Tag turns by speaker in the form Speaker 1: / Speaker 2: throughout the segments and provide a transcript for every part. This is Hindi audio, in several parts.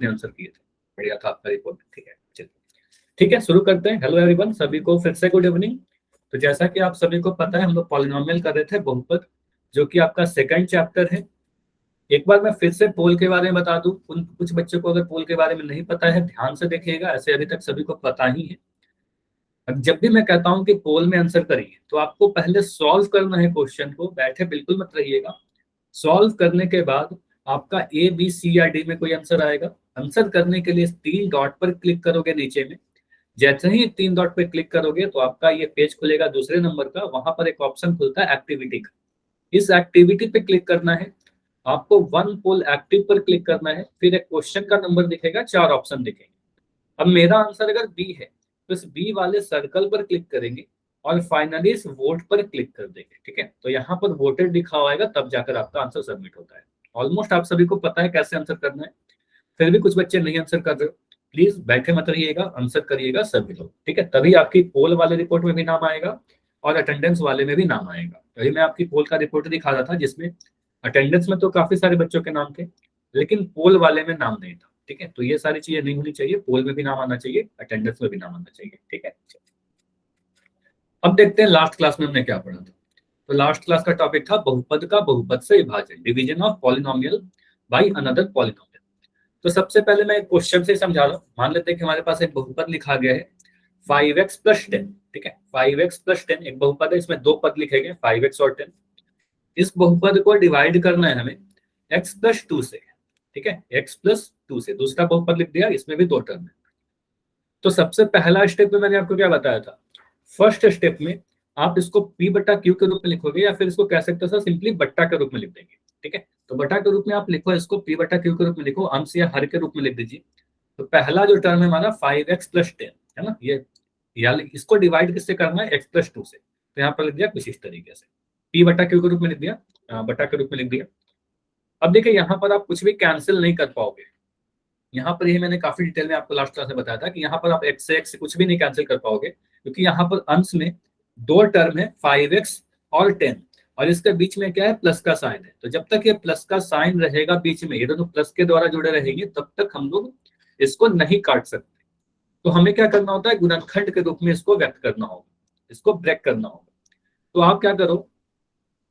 Speaker 1: आंसर किए थे। बढ़िया था आपका रिपोर्ट। ठीक है, चलिए ठीक है, शुरू करते हैं। हेलो एवरीवन, सभी को फिर से गुड इवनिंग। तो जैसा कि आप सभी को पता है, हम लोग पॉलिनोमियल कर रहे थे, बहुपद, जो कि आपका सेकंड चैप्टर है। एक बार मैं फिर से पोल के बारे में बता दूं, उन कुछ बच्चों को अगर पोल के बारे में नहीं पता है, ध्यान से देखिएगा, ऐसे अभी तक सभी को पता ही है। अब जब भी मैं कहता हूं कि पोल में आंसर करिए, तो आपको पहले सॉल्व करना है क्वेश्चन को, बैठे बिल्कुल मत रहिएगा। सॉल्व करने के बाद आपका ए बी सी या डी में कोई आंसर आएगा। आंसर करने के लिए 3 डॉट पर क्लिक करोगे नीचे में। जैसे ही 3 डॉट पर क्लिक करोगे तो आपका ये पेज खुलेगा दूसरे नंबर का। वहां पर एक ऑप्शन खुलता है एक्टिविटी का। इस एक्टिविटी पे क्लिक करना है। आपको वन पोल एक्टिव पर क्लिक करना है। फिर एक क्वेश्चन का नंबर दिखेगा, 4 ऑप्शन दिखेंगे। अब मेरा आंसर अगर बी है, तो इस बी वाले सर्कल पर क्लिक करेंगे और फाइनली इस वोट पर क्लिक कर देंगे। ठीक है, तो यहाँ पर वोटेड लिखा होगा, तब जाकर आपका आंसर सबमिट होता है। ऑलमोस्ट आप सभी को पता है कैसे आंसर करना है। फिर भी कुछ बच्चे नहीं आंसर कर रहे हो, प्लीज बैठे मत रहिएगा, आंसर करिएगा सभी लोग। ठीक है, तभी आपकी पोल वाले रिपोर्ट में भी नाम आएगा और अटेंडेंस वाले में भी नाम आएगा। अभी मैं आपकी पोल का रिपोर्ट दिखा रहा था, जिसमें अटेंडेंस में तो काफी सारे बच्चों के नाम थे, लेकिन पोल वाले में नाम नहीं था। ठीक है, तो ये सारी चीजें नहीं होनी चाहिए। पोल में भी नाम आना चाहिए, अटेंडेंस में भी नाम आना चाहिए। ठीक है, अब देखते हैं लास्ट क्लास में हमने क्या पढ़ा था। तो लास्ट क्लास का टॉपिक था बहुपद का बहुपद से विभाजन, division of polynomial by another polynomial. तो सबसे पहले मैं एक क्वेश्चन से समझा रहा हूँ। मान लेते हैं कि हमारे पास एक बहुपद लिखा गया है 5x + 10। ठीक है, 5x + 10 एक बहुपद है, इसमें 2 पद लिखे गए 5x और 10। इस बहुपद को डिवाइड करना है हमें x + 2 से। ठीक है, x + 2 से दूसरा बहुपद लिख दिया, इसमें भी 2 टर्म है। तो सबसे पहला स्टेप में मैंने आपको क्या बताया था, फर्स्ट स्टेप में आप इसको p/q के रूप में लिखोगे, या फिर इसको कह सकते हो सिंपली बट्टा के रूप में लिख देंगे। ठीक है, तो बट्टा के रूप में आप लिखो, इसको p/q के रूप में लिखो, अंश या हर के रूप में लिख दीजिए। तो पहला जो टर्म है हमारा 5x + 10 है ना, ये या इसको डिवाइड किससे करना है, x + 2 से। तो यहाँ पर लिख दिया कुछ इस तरीके से, p/q के रूप में लिख दिया, बट्टा के रूप में लिख दिया। अब देखिए, यहाँ पर आप कुछ भी कैंसिल नहीं कर पाओगे। यहाँ पर ये मैंने काफी डिटेल में आपको लास्ट क्लास में बताया था कि यहाँ पर आप x से x कुछ भी नहीं कैंसिल कर पाओगे, क्योंकि यहाँ पर अंश में 2 टर्म है 5x और 10, और इसके बीच में क्या है, प्लस का साइन है। तो जब तक ये प्लस का साइन रहेगा बीच में, ये दोनों प्लस के द्वारा जुड़े रहेंगे, तब तक हम लोग इसको नहीं काट सकते। तो हमें क्या करना होता है, गुणनखंड के रूप में इसको व्यक्त करना होगा, इसको ब्रेक करना होगा। तो आप क्या करो,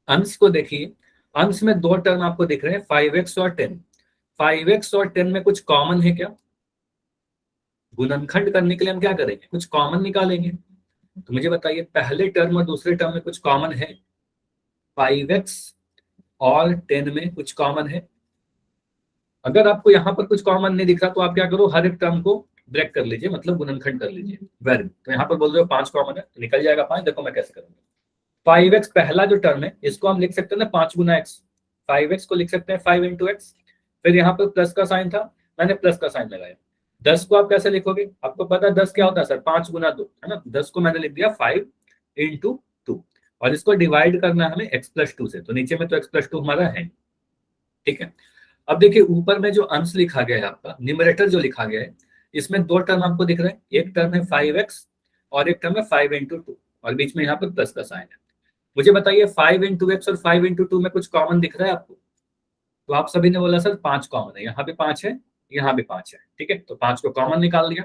Speaker 1: अंश को देखिए, अंश में 2 टर्म आपको दिख रहे हैं 5x और 10। 5x और 10 में कुछ कॉमन है क्या? गुणनखंड करने के लिए हम क्या करेंगे, कुछ कॉमन निकालेंगे। तो मुझे बताइए, पहले टर्म और दूसरे टर्म में कुछ कॉमन है? 5x और 10 में कुछ कॉमन है? अगर आपको यहाँ पर कुछ कॉमन नहीं दिख रहा, तो आप क्या करो, हर एक टर्म को ब्रेक कर लीजिए, मतलब गुणनखंड कर लीजिए। वेरी, तो यहाँ पर बोल रहे हो 5 कॉमन है, तो निकल जाएगा 5। देखो मैं कैसे करूंगा, 5x पहला जो टर्म है, इसको हम लिख सकते हैं ना 5 × x। 5x को लिख सकते हैं 5 × x। फिर यहाँ पर प्लस का साइन था, मैंने प्लस का साइन लगाया। 10 को आप कैसे लिखोगे, आपको पता है 10 क्या होता है सर, 5 × 2 है ना। 10 को मैंने लिख दिया 5 × 2, और इसको डिवाइड करना है हमें x + 2 से। तो नीचे में तो x + 2 हमारा है। ठीक है, अब देखिए ऊपर में जो अंश लिखा गया है, आपका न्यूमरेटर जो लिखा गया है, इसमें 2 टर्म आपको दिख रहे हैं। एक टर्म है 5x और एक टर्म है 5 × 2, और बीच में यहाँ पर प्लस का साइन है। मुझे बताइए 5 × x और 5 × 2 में कुछ कॉमन दिख रहा है आपको? तो आप सभी ने बोला सर 5 कॉमन है, यहाँ भी 5 है, यहाँ भी 5 है। ठीक है, तो 5 को कॉमन निकाल दिया।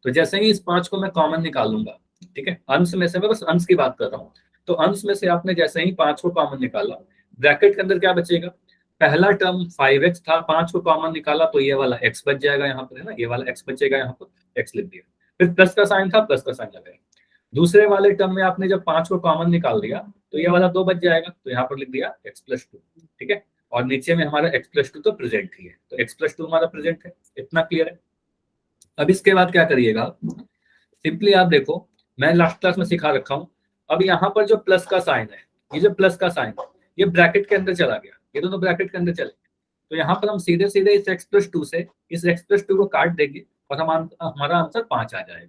Speaker 1: तो जैसे ही इस 5 को मैं कॉमन निकालूंगा, ठीक है, अंश में से, मैं बस अंश की बात कर रहा हूँ, तो अंश में से आपने जैसे ही 5 को कॉमन निकाला, ब्रैकेट के अंदर क्या बचेगा, पहला टर्म 5x था, 5 को कॉमन निकाला तो ये वाला x बच जाएगा, यहाँ पर है ना, ये वाला x बचेगा, यहाँ पर x लिख दिया। फिर प्लस का साइन था, प्लस का साइन लगाया। दूसरे वाले टर्म में आपने जब 5 को कॉमन निकाल दिया, तो ये वाला 2 बच जाएगा, तो यहाँ पर लिख दिया x + 2। ठीक है, और नीचे में हमारा x + 2 तो प्रेजेंट ही है, तो x + 2 हमारा प्रेजेंट है। इतना क्लियर है? अब इसके बाद क्या करिएगा, सिंपली आप देखो, मैं लास्ट क्लास में सिखा रखा हूँ। अब यहाँ पर जो प्लस का साइन है, ये जो प्लस का साइन है, ये ब्रैकेट के अंदर चला गया, ये दोनों ब्रैकेट के अंदर चले। तो यहाँ पर हम सीधे सीधे इस x + 2 से इस x + 2 को काट देंगे, और हमारा आंसर 5 आ जाएगा।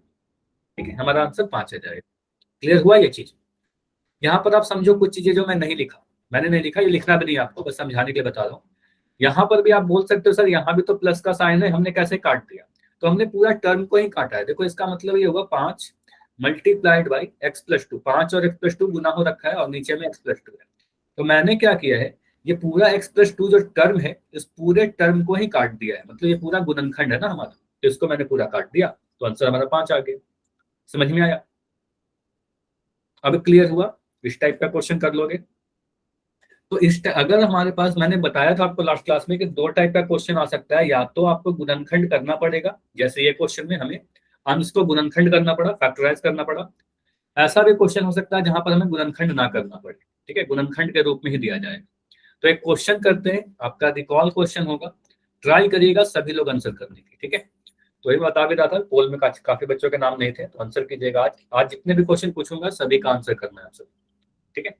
Speaker 1: ठीक है, हमारा आंसर 5 आ जाएगा। क्लियर हुआ ये चीज? यहाँ पर आप समझो कुछ चीजें जो मैं नहीं लिखा, मैंने नहीं लिखा, ये लिखना भी नहीं आपको, बस समझाने के लिए बता रहा हूँ। यहाँ पर भी आप बोल सकते हो सर यहाँ भी तो प्लस का साइन है, हमने कैसे काट दिया? तो हमने पूरा टर्म को ही काटा है। देखो इसका मतलब ये होगा 5 × x + 2, 5 और x + 2 गुना हो रखा है, और नीचे में x + 2 है। तो मैंने क्या किया है, ये पूरा x+2 जो टर्म है, इस पूरे टर्म को ही काट दिया है, मतलब ये पूरा गुणनखंड है ना हमारा, तो इसको मैंने पूरा काट दिया, तो आंसर हमारा 5 आ गया। समझ में आया? अब क्लियर हुआ? इस टाइप का क्वेश्चन कर लोगे तो अगर हमारे पास, मैंने बताया था आपको लास्ट क्लास में कि दो टाइप का क्वेश्चन आ सकता है, या तो आपको गुणनखंड करना पड़ेगा, जैसे ये क्वेश्चन में हमें अंश को गुणनखंड करना पड़ा, फैक्टराइज करना पड़ा। ऐसा भी क्वेश्चन हो सकता है जहां पर हमें गुणनखंड ना करना पड़े, ठीक है, गुणनखंड के रूप में ही दिया जाए। तो एक क्वेश्चन करते हैं, आपका रिकॉल क्वेश्चन होगा, ट्राई करिएगा सभी लोग आंसर करने की, ठीक है। तो ये बता भी रहा था, पोल में काफी बच्चों के नाम नहीं थे, तो आंसर कीजिएगा। आज आज जितने भी क्वेश्चन पूछूंगा सभी का आंसर करना है आंसर, ठीक है।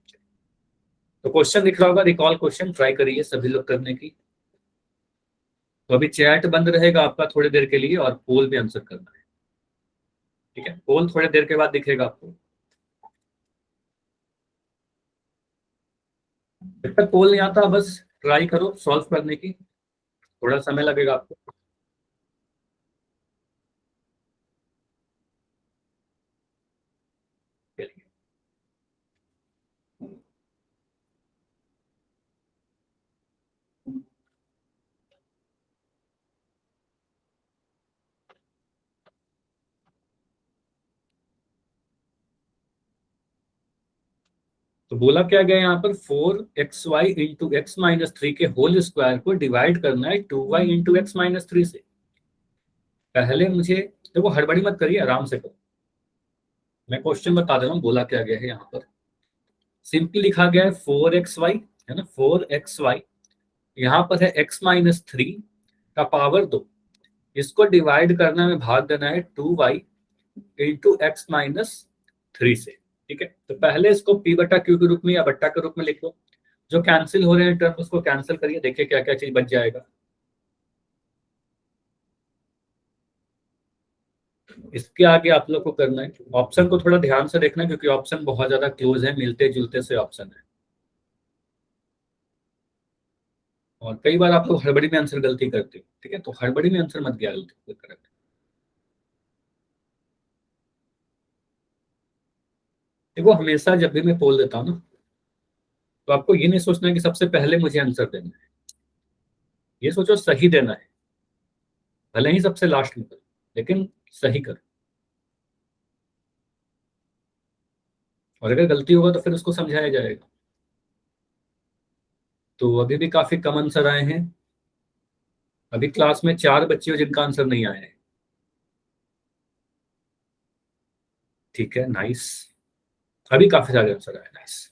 Speaker 1: तो क्वेश्चन दिख रहा होगा, रिकॉल क्वेश्चन, ट्राई करिए सभी लोग करने की। तो अभी चैट बंद रहेगा आपका थोड़ी देर के लिए, और पोल भी आंसर करना है, ठीक है। पोल थोड़ी देर के बाद दिखेगा आपको। जब तक पोल नहीं आता बस ट्राई करो सॉल्व करने की, थोड़ा समय लगेगा आपको। चलिए। तो बोला क्या गया यहाँ पर, 4xy इंटू x-3 के होल स्क्वायर को डिवाइड करना है 2y इंटू x-3 से। पहले मुझे, देखो हड़बड़ी मत करिए, आराम से करो, मैं क्वेश्चन बता दे रहा हूँ बोला क्या गया है यहाँ पर। सिंपली लिखा गया है 4xy, है ना, 4xy, यहाँ पर है x-3 का पावर 2, इसको डिवाइड करना में भाग देना है 2y इंटू x-3 से, ठीक है। तो पहले इसको p बटा q के रूप में या बट्टा के रूप में लिख लो, जो कैंसिल हो रहे हैं टर्म उसको कैंसिल करिए, देखिए क्या क्या चीज बच जाएगा। इसके आगे आप लोग को करना है, ऑप्शन को थोड़ा ध्यान से देखना क्योंकि ऑप्शन बहुत ज्यादा क्लोज है, मिलते जुलते से ऑप्शन है, और कई बार आप लोग हड़बड़ी में आंसर गलती करते हो, ठीक है, तो हड़बड़ी में आंसर मत किया गलती करेक्ट। देखो हमेशा जब भी मैं पोल देता हूँ ना, तो आपको ये नहीं सोचना है कि सबसे पहले मुझे आंसर देना है, ये सोचो सही देना है, भले ही सबसे लास्ट में करो लेकिन सही करो, और अगर गलती होगा तो फिर उसको समझाया जाएगा। तो अभी भी काफी कम आंसर आए हैं, अभी क्लास में 4 बच्चे हो जिनका आंसर नहीं आया है, ठीक है, नाइस। अभी काफी सारे आंसर आए, नाइस।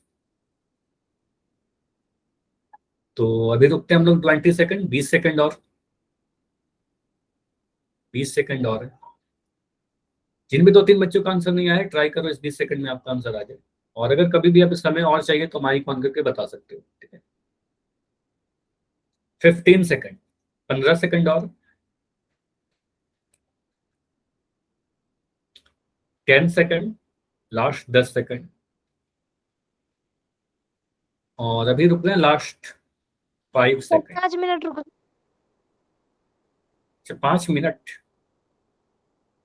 Speaker 1: तो अभी रुकते हैं हम लोग 20 सेकंड, 20 सेकंड और, 20 सेकंड और है। जिन भी 2-3 बच्चों का आंसर नहीं आया, ट्राई करो इस 20 सेकंड में आपका आंसर आ जाए, और अगर कभी भी आप समय और चाहिए तो माइक ऑन करके बता सकते हो, ठीक है। 15 सेकंड, 15 सेकंड और, 10 सेकंड, लास्ट 10 सेकंड, और अभी रुक रहे हैं लास्ट 5 सेकंड।
Speaker 2: 5 मिनट रुको।
Speaker 1: अच्छा 5 मिनट,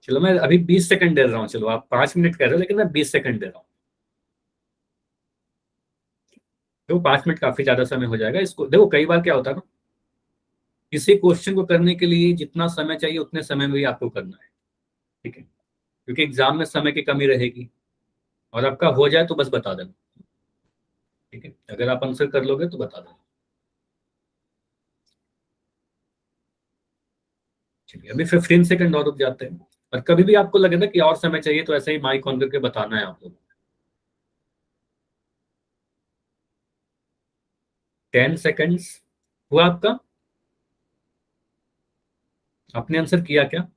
Speaker 1: चलो मैं अभी 20 सेकंड दे रहा हूँ, चलो आप 5 मिनट कह रहे हो लेकिन मैं 20 सेकंड दे रहा हूँ, तो 5 मिनट काफी ज्यादा समय हो जाएगा इसको। देखो कई बार क्या होता है ना, किसी क्वेश्चन को करने के लिए जितना समय चाहिए उतने समय में ही आपको करना है, ठीक है, क्योंकि एग्जाम में समय की कमी रहेगी, और आपका हो जाए तो बस बता देना, ठीक है, अगर आप आंसर कर लोगे तो बता देना। चलिए अभी 15 सेकंड और रुक जाते हैं, और कभी भी आपको लगे ना कि और समय चाहिए तो ऐसे ही माइक ऑन करके बताना है आप लोग। 10 सेकंड्स हुआ आपका, आपने आंसर किया क्या?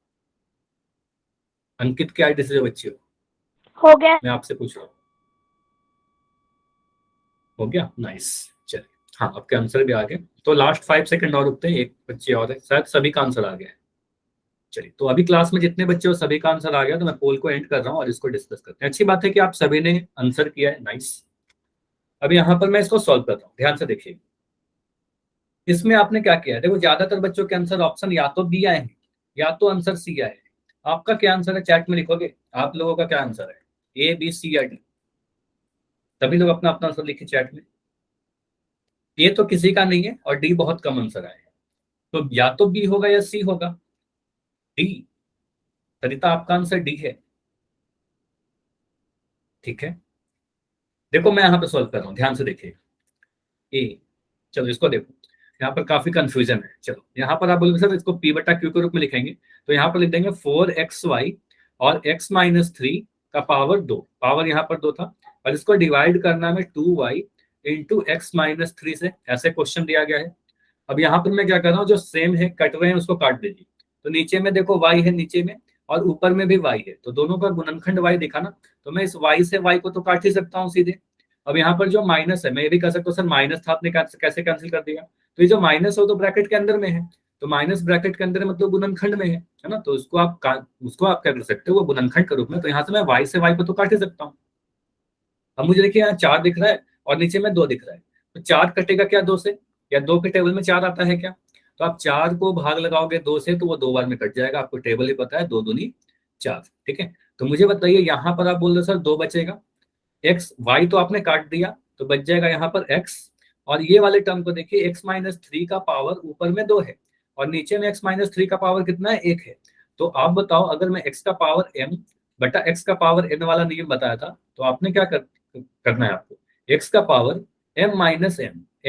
Speaker 1: अंकित के आईडी से जो बच्चे हो,
Speaker 2: हो गया।
Speaker 1: मैं आपसे पूछ रहा हूँ, हो गया, नाइस। चलिए, हाँ आपके आंसर भी आ गए, तो लास्ट 5 सेकंड और रुकते हैं, एक बच्चे और है, शायद सभी का आंसर आ गया है। चलिए, तो अभी क्लास में जितने बच्चे हो सभी का आंसर आ गया, तो मैं पोल को एंड कर रहा हूँ और इसको डिस्कस करते हैं। अच्छी बात है कि आप सभी ने आंसर किया है, नाइस। अब यहाँ पर मैं इसको सॉल्व कर रहा हूँ, ध्यान से देखिए। इसमें आपने क्या किया है, देखो ज्यादातर बच्चों के आंसर ऑप्शन या तो बी आए हैं या तो आंसर सी आए हैं। आपका क्या आंसर है चैट में लिखोगे, आप लोगों का क्या आंसर है, A B C या D? सभी लोग अपना अपना आंसर लिखे चैट में। ए तो किसी का नहीं है और डी बहुत कम आंसर आया है, तो या तो बी होगा या सी होगा। डी, सरिता आपका आंसर डी है। ठीक है, देखो मैं यहाँ पे सॉल्व कर रहा हूँ, ध्यान से देखिए। ए, चलो इसको देखो, यहाँ पर काफी कंफ्यूजन है। चलो यहाँ पर आप बोलोगे सर इसको पी बटा क्यू के रूप में लिखेंगे, तो यहाँ पर लिख देंगे 4xy और x-3 का पावर 2, पावर यहाँ पर 2 था, और इसको डिवाइड करना में 2y इंटू x-3 से, ऐसे क्वेश्चन दिया गया है। अब यहाँ पर मैं क्या कर रहा हूँ, जो सेम है कट रहे हैं उसको काट दीजिए। तो नीचे में देखो y है नीचे में, और ऊपर में भी y है, तो दोनों का गुणनखंड y दिखा ना, तो मैं इस y से y को तो काट ही सकता हूँ सीधे। अब यहाँ पर जो माइनस है, मैं ये भी कर सकता हूँ सर माइनस था आपने कैसे कैंसिल कर दिया, तो ये जो माइनस हो तो ब्रैकेट के अंदर में है, तो माइनस ब्रैकेट के अंदर मतलब गुणनखंड में है ना, तो उसको आप क्या कर सकते हो, वो गुणनखंड के रूप में, तो यहाँ से मैं y से y को तो काट ही सकता हूँ। अब मुझे देखिए यहाँ 4 दिख रहा है और नीचे में 2 दिख रहा है, तो 4 कटेगा क्या 2 से, या 2 के टेबल में 4 आता है क्या, तो आप 4 को भाग लगाओगे 2 से तो वो 2 बार में कट जाएगा, आपको टेबल ही पता है, 2 दूनी 4। ठीक है, तो मुझे बताइए यहाँ पर आप बोल रहे सर 2 बचेगा, एक्स वाई तो आपने काट दिया, तो बच जाएगा यहाँ पर एक्स, और ये वाले टर्म को देखिए x-3 का पावर ऊपर में 2 है और नीचे में x-3 का पावर कितना है 1 है। तो आप बताओ, अगर मैं x का पावर m बटा x का पावर n वाला नियम बताया था, तो आपने क्या करना है, आपको x का पावर m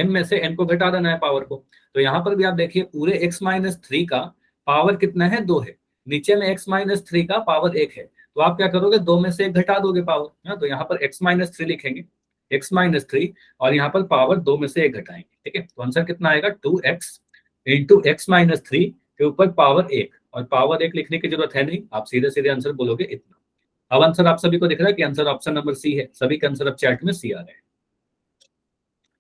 Speaker 1: में से n को घटा देना है पावर को। तो यहाँ पर भी आप देखिए पूरे x-3 का पावर कितना है 2 है, नीचे में x-3 का पावर 1 है, तो आप क्या करोगे 2 में से 1 घटा दोगे पावर, है, तो यहाँ पर x-3 लिखेंगे, x-3, और यहाँ पर पावर 2 में से 1 घटाएंगे। ठीक है, तो आंसर कितना आएगा 2x इंटू x-3 के ऊपर पावर 1, और पावर 1 लिखने की जरूरत है नहीं, आप सीधे सीधे आंसर बोलोगे इतना। अब आंसर आप सभी को दिख रहा है कि आंसर ऑप्शन नंबर सी है, सभी के आंसर अब चैट में सी आ रहे हैं।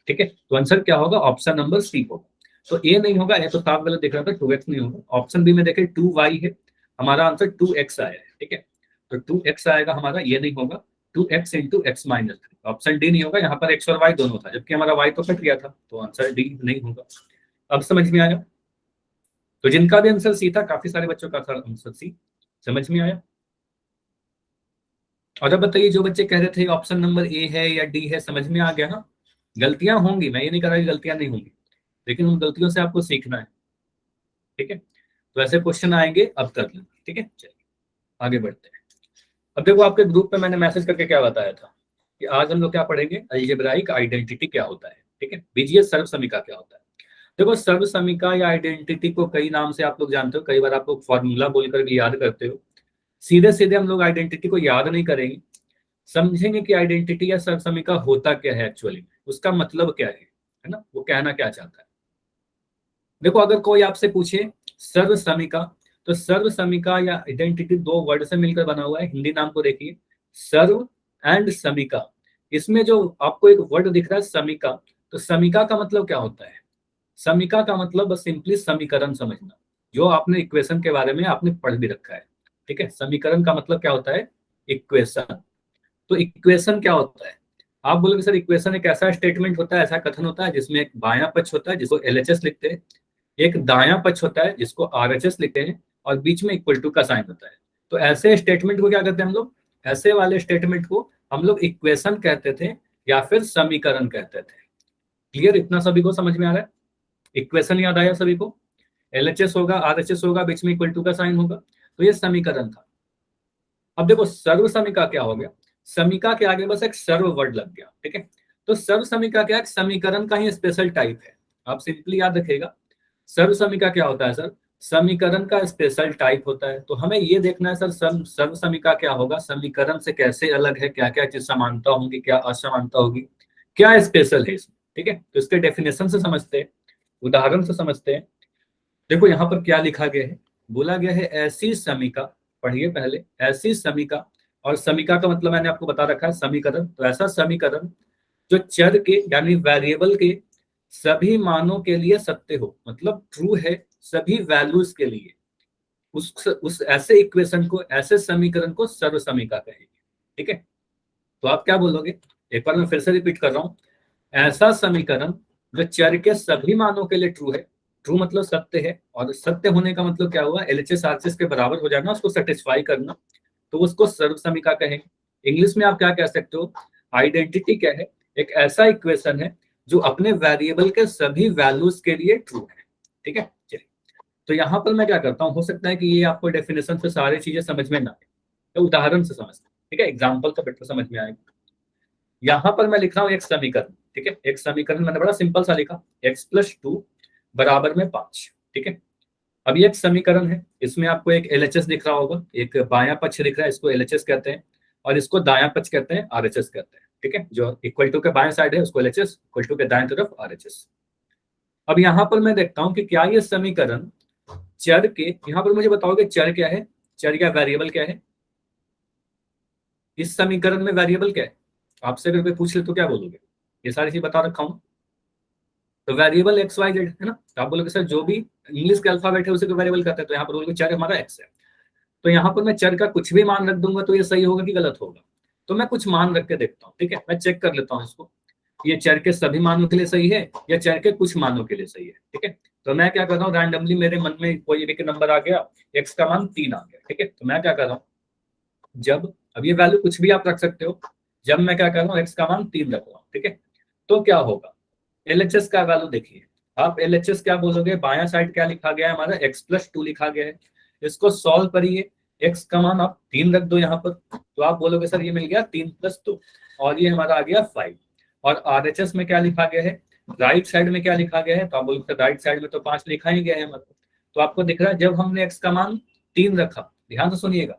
Speaker 1: ठीक है, तो आंसर क्या होगा, ऑप्शन नंबर सी होगा। तो ए नहीं होगा, ए तो साफ गलत दिख रहा था, 2x नहीं होगा। ऑप्शन बी में देखें 2y है, हमारा आंसर 2x आया है। ठीक है, तो 2x आएगा हमारा, ये नहीं होगा 2x into x-3। Option D नहीं होगा, यहाँ पर x और y दोनों था, जबकि हमारा y तो कट गया था, तो आंसर डी नहीं होगा। अब समझ में आया, तो जिनका भी आंसर सी था, काफी सारे बच्चों का था आंसर सी, समझ में आया। और अब बताइए, जो बच्चे कह रहे थे ऑप्शन नंबर ए है या डी है, समझ में आ गया ना। गलतियां होंगी, मैं ये नहीं कह रहा कि गलतियां नहीं होंगी, लेकिन उन गलतियों से आपको सीखना है। ठीक है, तो ऐसे क्वेश्चन आएंगे, अब कर लेंगे। ठीक है, चलिए आगे बढ़ते हैं। अब देखो आपके ग्रुप पे मैंने मैसेज करके क्या बताया था कि आज हम लोग क्या पढ़ेंगे, अलजेब्राइक आइडेंटिटी क्या होता है। ठीक है, बीजीएस सर्व समीका क्या होता है। देखो सर्व समीका या आइडेंटिटी को कई नाम से आप लोग जानते हो, कई बार आप लोग फॉर्मूला बोलकर भी याद करते हो। सीधे सीधे हम लोग आइडेंटिटी को याद नहीं करेंगे, समझेंगे कि आइडेंटिटी या सर्व समीका होता क्या है, एक्चुअली उसका मतलब क्या है ना, वो कहना क्या चाहता है। देखो अगर कोई आपसे पूछे सर्व समीका, तो सर्व समीका या आइडेंटिटी 2 वर्ड से मिलकर बना हुआ है। हिंदी नाम को देखिए, सर्व एंड समीका। इसमें जो आपको एक वर्ड दिख रहा है समीका, तो समीका का मतलब क्या होता है, समीका का मतलब बस सिंपली समीकरण समझना, जो आपने इक्वेशन के बारे में आपने पढ़ भी रखा है। ठीक है, समीकरण का मतलब क्या होता है, इक्वेशन। तो इक्वेशन क्या होता है, आप बोलोगे सर इक्वेशन एक ऐसा स्टेटमेंट होता है, ऐसा कथन होता है जिसमें एक बायां पक्ष होता है जिसको LHS लिखते हैं, एक दायां पक्ष होता है जिसको RHS लिखते हैं, और बीच में इक्वल टू का साइन होता है। तो ऐसे स्टेटमेंट को क्या कहते हैं हम लोग, ऐसे वाले स्टेटमेंट को हम लोग इक्वेशन कहते थे या फिर समीकरण कहते थे। क्लियर, इतना सभी को समझ में आ रहा है। इक्वेशन याद आया सभी को, LHS होगा, RHS होगा, बीच में इक्वल टू का साइन होगा, तो ये समीकरण था। अब देखो सर्व समीका क्या हो गया, समीका के आगे बस एक सर्व वर्ड लग गया। ठीक है, तो सर्व समीका क्या है, समीकरण का ही स्पेशल टाइप है। आप सिंपली याद रखिएगा, सर्व समीका क्या होता है सर, समीकरण का स्पेशल टाइप होता है। तो हमें ये देखना है सर सर्व समीका क्या होगा, समीकरण से कैसे अलग है, क्या क्या चीज समानता होंगी, क्या असमानता होगी, क्या स्पेशल है इसमें। ठीक है, तो इसके डेफिनेशन से समझते हैं, उदाहरण से समझते हैं। देखो यहाँ पर क्या लिखा गया है, बोला गया है ऐसी समीका, पढ़िए पहले, ऐसी समीका, और समीका का मतलब मैंने आपको बता रखा है समीकरण, तो ऐसा समीकरण जो चर के यानी वेरिएबल के सभी मानों के लिए सत्य हो, मतलब ट्रू है सभी वैल्यूज के लिए, उस ऐसे इक्वेशन को, ऐसे समीकरण को सर्व समीका कहेंगे। ठीक है, तो आप क्या बोलोगे, एक बार मैं फिर से रिपीट कर रहा हूं, ऐसा समीकरण जो चर के सभी मानों के लिए ट्रू है, ट्रू मतलब सत्य है, और सत्य होने का मतलब क्या हुआ, LHS RHS के बराबर हो जाना, उसको सेटिस्फाई करना, तो उसको सर्व समीका कहेंगे। इंग्लिश में आप क्या कह सकते हो, आइडेंटिटी क्या है, एक ऐसा इक्वेशन है जो अपने वेरिएबल के सभी वैल्यूज के लिए ट्रू है। ठीक है, चलिए तो यहाँ पर मैं क्या करता हूँ, हो सकता है कि ये आपको डेफिनेशन से सारी चीजें समझ में ना आए, तो उदाहरण से समझते हैं। ठीक है, एग्जाम्पल से बेटर समझ में आएगा। यहाँ पर मैं लिख रहा हूँ एक समीकरण। ठीक है, एक समीकरण मैंने बड़ा सिंपल सा लिखा, x+2 बराबर में 5। ठीक है, अब ये एक समीकरण है, इसमें आपको एक LHS दिख रहा होगा, एक बायां पक्ष दिख रहा है, इसको LHS कहते हैं, और इसको दायां पक्ष कहते हैं, RHS कहते हैं। ठीक है, जो इक्वल टू के बाएं साइड है उसको LHS, इक्वल टू के दाएं तरफ RHS। अब यहाँ पर मैं देखता हूँ कि क्या ये समीकरण चर के, यहाँ पर मुझे बताओगे चर क्या है, चर या वेरिएबल क्या है, इस समीकरण में वेरिएबल क्या है? आपसे अगर कोई पूछ ले तो क्या बोलोगे? ये सारी चीज बता रखा हूँ। तो वेरिएबल एक्स वाई जेड है ना, तो आप बोलोगे सर जो भी इंग्लिश के अल्फाबेट है उसे को वेरिएबल कहते हैं, तो यहाँ पर बोलोगे चर हमारा एक्स है। तो यहाँ पर मैं चर का कुछ भी मान रख दूंगा तो ये सही होगा कि गलत होगा? तो मैं कुछ मान रख के देखता हूँ। ठीक है, मैं चेक कर लेता हूँ इसको, ये चर के सभी मानों के लिए सही है या चर के कुछ मानों के लिए सही है। ठीक है, तो मैं क्या कर रहा हूँ, रैंडमली मेरे मन में कोई एक नंबर आ गया, एक्स का मान 3 आ गया। ठीक है, तो मैं क्या कर रहा हूँ, जब अब ये वैल्यू कुछ भी आप रख सकते हो, जब मैं क्या कर रहा हूँ एक्स का मान 3 रख रहा हूँ। ठीक है, तो क्या होगा, LHS का वैल्यू देखिए, आप LHS क्या बोलोगे, बायां साइड क्या लिखा गया है हमारा, x+2 लिखा गया है, इसको सॉल्व करिए, x का मान आप 3 रख दो यहाँ पर, तो आप बोलोगे सर ये मिल गया 3+2, और ये हमारा आ गया 5। और RHS में क्या लिखा गया है, राइट साइड में क्या लिखा गया है, तो आप बोलोगे राइट साइड में तो 5 लिखा ही गया है हमारा। तो आपको दिख रहा है जब हमने x का मान 3 रखा, ध्यान से सुनिएगा,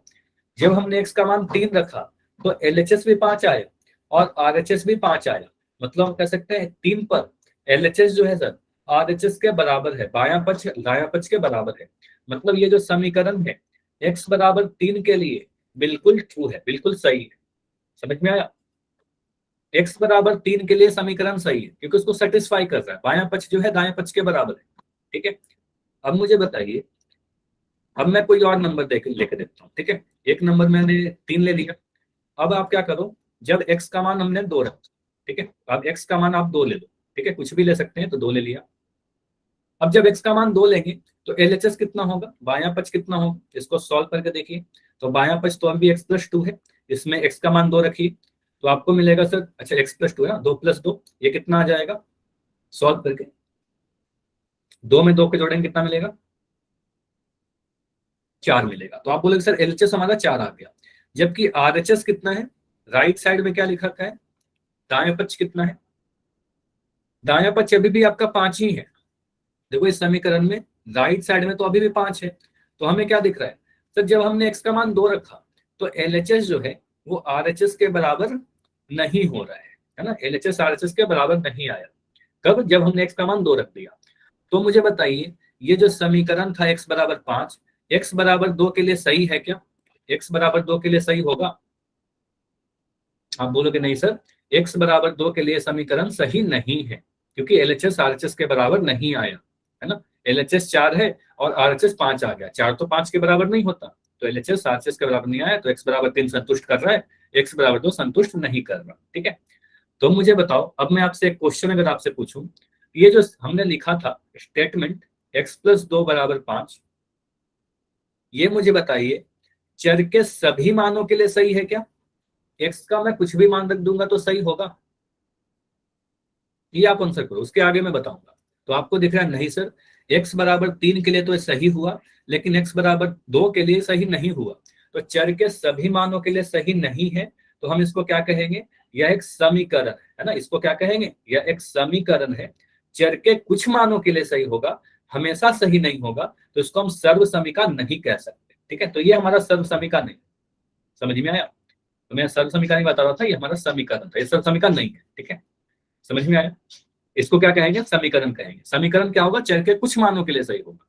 Speaker 1: जब हमने x का मान 3 रखा तो LHS भी 5 आया और RHS भी 5 आया, मतलब हम कह सकते हैं 3 पर LHS जो है सर RHS के बराबर है, बायां पक्ष दायां पक्ष के बराबर है। मतलब ये जो समीकरण है x बराबर 3 के लिए बिल्कुल ट्रू है, बिल्कुल सही है। समझ में आया? x बराबर 3 के लिए समीकरण सही है क्योंकि उसको सेटिस्फाई कर रहा है, बायां पक्ष जो है दायां पक्ष के बराबर है। ठीक है, अब मुझे बताइए, अब मैं कोई और नंबर लेके देखता हूँ। ठीक है, एक नंबर मैंने 3 ले लिया, अब आप क्या करो, जब x का मान हमने 2 रखा, ठीक है, अब x का मान आप 2 ले लो। ठीक है, कुछ भी ले सकते हैं, तो 2 ले लिया। अब जब x का मान 2 लेंगे तो LHS कितना होगा, बायां पक्ष कितना होगा, इसको सॉल्व करके देखिए। तो बायां पक्ष तो अभी x+2 है, इसमें x का मान 2 रखिए, तो आपको मिलेगा सर, अच्छा x+2 है ना, 2+2 ये कितना आ जाएगा, सॉल्व करके 2 में 2 के जोड़ेंगे कितना मिलेगा, 4 मिलेगा। तो आप बोलेंगे सर LHS हमारा 4 आ गया, जबकि RHS कितना है, राइट साइड में क्या लिखा है, दायां पक्ष कितना है, दायां पक्ष अभी भी आपका 5 ही है। देखो इस समीकरण में राइट साइड में तो अभी भी 5 है, तो हमें क्या दिख रहा है सर, जब हमने x का मान 2 रखा तो LHS जो है वो RHS के बराबर नहीं हो रहा है ना, LHS RHS के बराबर नहीं आया। कब, जब हमने x का मान 2 रख दिया। तो मुझे बताइए ये जो समीकरण था x बराबर 5, x बराबर 2 के लिए सही है क्या, x बराबर 2 के लिए सही होगा? आप बोलोगे नहीं सर, x बराबर 2 के लिए समीकरण सही नहीं है क्योंकि LHS RHS के बराबर नहीं आया, है ना। LHS 4 है और RHS 5 आ गया, 4 तो 5 के बराबर नहीं होता, तो LHS RHS के बराबर नहीं आया, तो x बराबर 3 संतुष्ट कर रहा है, x बराबर 2 संतुष्ट नहीं कर रहा। ठीक है, तो मुझे बताओ, अब मैं आपसे एक क्वेश्चन अगर आपसे पूछूं, ये जो हमने लिखा था स्टेटमेंट x+2 बराबर 5, ये मुझे बताइए चर के सभी मानों के लिए सही है क्या? x का मैं कुछ भी मान रख दूंगा तो सही होगा? ये आप आंसर करो, उसके आगे मैं बताऊंगा। तो आपको दिख रहा है नहीं सर, x बराबर 3 के लिए तो सही हुआ, लेकिन x बराबर 2 के लिए सही नहीं हुआ। तो चर के सभी मानों के लिए सही नहीं है, तो हम इसको क्या कहेंगे, यह एक समीकरण है ना, इसको क्या कहेंगे, यह एक समीकरण है। चर के कुछ मानों के लिए सही होगा, हमेशा सही नहीं होगा, तो इसको हम सर्व समीका नहीं कह सकते। ठीक है, तो ये हमारा सर्व समीका नहीं, समझ में आया? तो मैं सर्व समीका नहीं बता रहा था, ये हमारा समीकरण था, ये सर्व समीका नहीं है। ठीक है, समझ में आया? इसको क्या कहेंगे, समीकरण कहेंगे। समीकरण क्या होगा, चर के कुछ मानों के लिए सही होगा,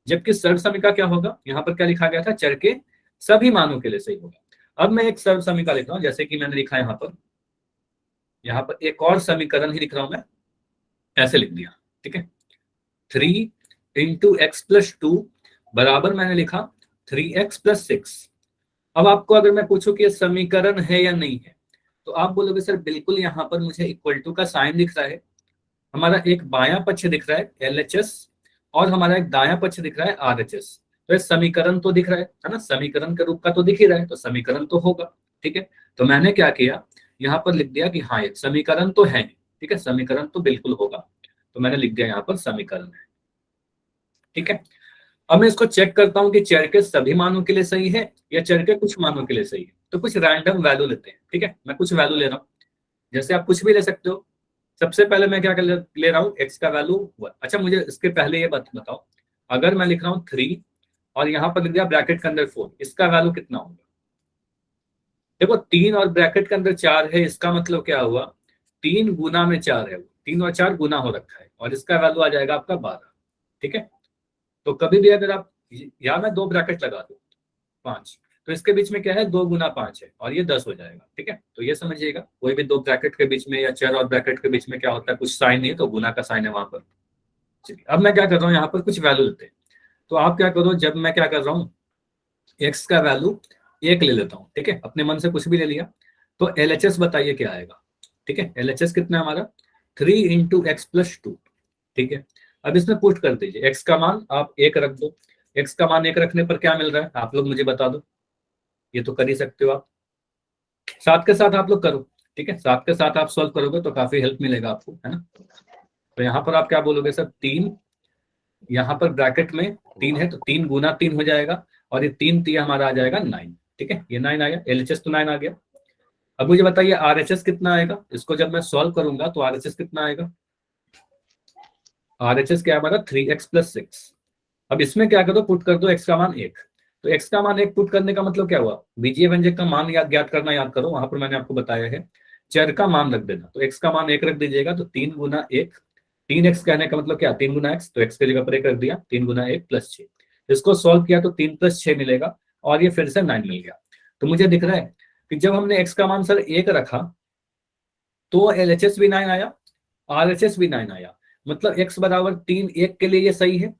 Speaker 1: जबकि सर्व समीका क्या होगा, यहाँ पर क्या लिखा गया था, चर के सभी मानों के लिए सही होगा। अब मैं एक सर्व समीका लिखता हूँ, जैसे कि मैंने लिखा है यहाँ पर एक और समीकरण ही लिख रहा हूं मैं, ऐसे लिख दिया। ठीक है, 3 × x+2 बराबर मैंने लिखा 3x+6। अब आपको अगर मैं पूछूं कि ये समीकरण है या नहीं है, तो आप बोलोगे सर बिल्कुल, यहाँ पर मुझे इक्वल टू का साइन दिख रहा है, हमारा एक बायां पक्ष दिख रहा है LHS और हमारा एक दायां पक्ष दिख रहा है RHS, तो ये समीकरण तो दिख रहा है ना, समीकरण के रूप का तो दिख ही रहा है, तो समीकरण तो होगा। ठीक है, तो मैंने क्या किया, यहाँ पर लिख दिया कि हाँ एक समीकरण तो है, ठीक है, समीकरण तो बिल्कुल होगा, तो मैंने लिख दिया यहाँ पर समीकरण है। ठीक है, अब मैं इसको चेक करता हूँ कि चर के सभी मानों के लिए सही है या चर के कुछ मानों के लिए सही है। तो कुछ रैंडम वैल्यू लेते हैं। ठीक है, मैं कुछ वैल्यू ले रहा हूँ, जैसे आप कुछ भी ले सकते हो। सबसे पहले मैं क्या ले रहा हूँ, एक्स का वैल्यू 1। अच्छा, मुझे इसके पहले ये बताओ, अगर मैं लिख रहा हूँ 3 और यहाँ पर लिख दिया ब्रैकेट के अंदर 4, इसका वैल्यू कितना होगा? देखो 3 और ब्रैकेट के अंदर 4 है, इसका मतलब क्या हुआ, 3 गुना में 4 है, 3 और 4 गुना हो रखा है, और इसका वैल्यू आ जाएगा आपका 12। ठीक है, तो कभी भी अगर आप यहाँ में 2 ब्रैकेट लगा दो 5, तो इसके बीच में क्या है, 2 गुना 5 है, और ये 10 हो जाएगा। ठीक है, तो ये समझिएगा, कोई भी 2 ब्रैकेट के बीच में या चर और ब्रैकेट के बीच में क्या होता है, कुछ साइन नहीं है, तो गुना का साइन है वहां पर। चलिए, अब मैं क्या कर रहा हूँ, यहाँ पर कुछ वैल्यू लेते हैं। तो आप क्या करो, जब मैं क्या कर रहा हूँ, एक्स का वैल्यू 1 ले लेता हूँ। ठीक है, अपने मन से कुछ भी ले लिया, तो LHS बताइए क्या आएगा। ठीक है, LHS कितना है हमारा, 3 इंटू एक्स प्लस 2। ठीक है, अब इसमें पुट कर दीजिए, एक्स का मान आप 1 रख दो। एक्स का मान 1 रखने पर क्या मिल रहा है, आप लोग मुझे बता दो, ये तो कर ही सकते हो आप, साथ के साथ आप लोग करो। ठीक है, साथ के साथ आप सॉल्व करोगे तो काफी हेल्प मिलेगा आपको, है ना। तो यहाँ पर आप क्या बोलोगे सर, 3, यहाँ पर ब्रैकेट में 3 है, तो 3 गुना 3 हो जाएगा, और ये 3 3 हमारा आ जाएगा 9। ठीक है, ये 9 आ गया, LHS तो 9 आ गया। अब मुझे बताइए RHS कितना आएगा, इसको जब मैं सॉल्व करूंगा तो RHS कितना आएगा, RHS क्या है हमारा, 3x प्लस 6। अब इसमें क्या करो, पुट कर दो एक्स का मान 1। तो एक्स का मान 1 पुट करने का मतलब क्या हुआ, बीजीय व्यंजक का मान ज्ञात करना याद करो, वहां पर मैंने आपको बताया है, चर का मान रख देना। तो एक्स का मान 1 रख दीजिएगा, तो 3 गुना 1, 3x कहने का मतलब क्या, 3 गुना एक्स, तो एक्स की जगह पर 1 रख दिया, 3 गुना 1 प्लस 6। इसको सॉल्व किया तो 3 प्लस 6 मिलेगा, और ये फिर से 9 मिल गया। तो मुझे दिख रहा है कि जब हमने एक्स का मान सर 1 रखा तो LHS भी 9 आया, RHS भी 9 आया, मतलब x बराबर 3 1 के लिए ये सही है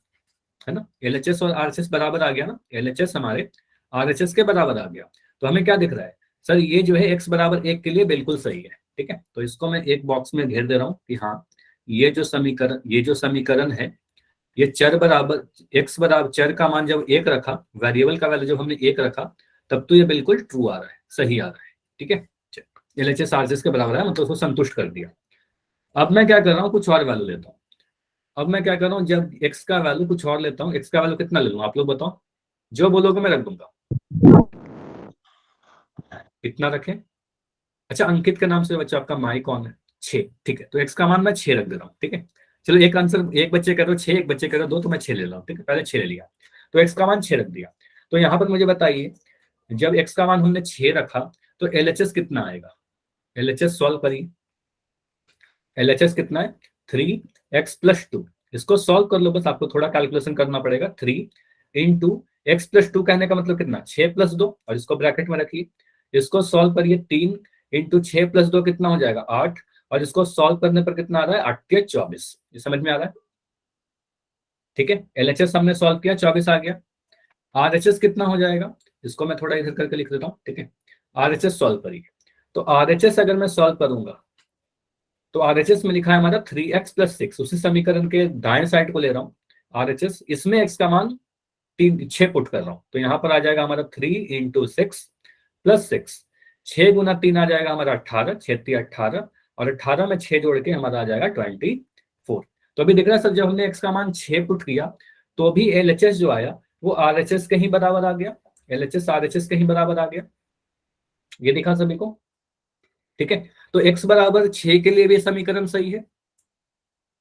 Speaker 1: ना। LHS और RHS बराबर आ गया ना, LHS हमारे RHS के बराबर आ गया। तो हमें क्या दिख रहा है सर, ये जो है x बराबर 1 के लिए बिल्कुल सही है। ठीक है, तो इसको मैं एक बॉक्स में घेर दे रहा हूँ कि हाँ, ये जो समीकरण है, ये चर बराबर x बराबर, चर का मान जब 1 रखा, वेरिएबल का वैल्यू जब हमने 1 रखा, तब तो ये बिल्कुल ट्रू आ रहा है, सही आ रहा है। ठीक है, LHS RHS के बराबर है, मतलब उसको संतुष्ट कर दिया। अब मैं क्या कर रहा हूँ, कुछ और वैल्यू लेता हूँ। अब मैं क्या कर रहा हूँ, जब x का वैल्यू कुछ और लेता हूँ, x का वैल्यू कितना ले लूँ, आप लोग बताओ, जो बोलोगे मैं रख दूंगा। कितना रखें, अच्छा अंकित के नाम से बच्चा आपका माई कौन है, 6। ठीक है, तो x का मान मैं 6 रख दे रहा हूँ। ठीक है, चलो एक आंसर, एक बच्चे कह रहे हो 6, एक बच्चे कह रहे हो 2, तो मैं 6 ले रहा हूँ। ठीक है, पहले 6 ले लिया, तो x का मान 6 रख दिया। तो यहाँ पर मुझे बताइए, जब x का मान हमने 6 रखा तो LHS कितना आएगा, LHS सॉल्व करिए। LHS कितना है, 3x प्लस 2। इसको सॉल्व कर लो, बस आपको थोड़ा कैलकुलेशन करना पड़ेगा। 3 इंटू एक्स प्लस 2 कहने का मतलब कितना, 6 प्लस 2, और इसको ब्रैकेट में रखिए। इसको सॉल्व करिए, 3 इंटू 6 प्लस 2 कितना हो जाएगा, 8, और इसको सॉल्व करने पर कितना आ रहा है, 8 के 24। ये समझ में आ रहा है। ठीक है, LHS हमने सॉल्व किया, 24 आ गया। RHS कितना हो जाएगा, इसको मैं थोड़ा इधर करके लिख देता हूँ। ठीक है, RHS सॉल्व करिए, तो RHS अगर मैं सॉल्व करूंगा तो RHS में लिखा है हमारा 3x प्लस 6, उसी समीकरण के दाएं साइड को ले रहा हूँ RHS, इसमें x का मान 6 पुट कर रहा हूँ, तो यहाँ पर आ जाएगा हमारा 3 इंटू 6 प्लस 6। 6 गुना 3 आ जाएगा हमारा 18, 6 18, और 18 में 6 जोड़ के हमारा आ जाएगा 24। तो अभी दिख रहा है सर, जब हमने x का मान 6 पुट किया तो भी LHS जो आया वो RHS के ही बराबर आ गया, LHS RHS के ही बराबर आ गया। ये दिखा सभी को। ठीक है, तो x बराबर 6 के लिए भी समीकरण सही है,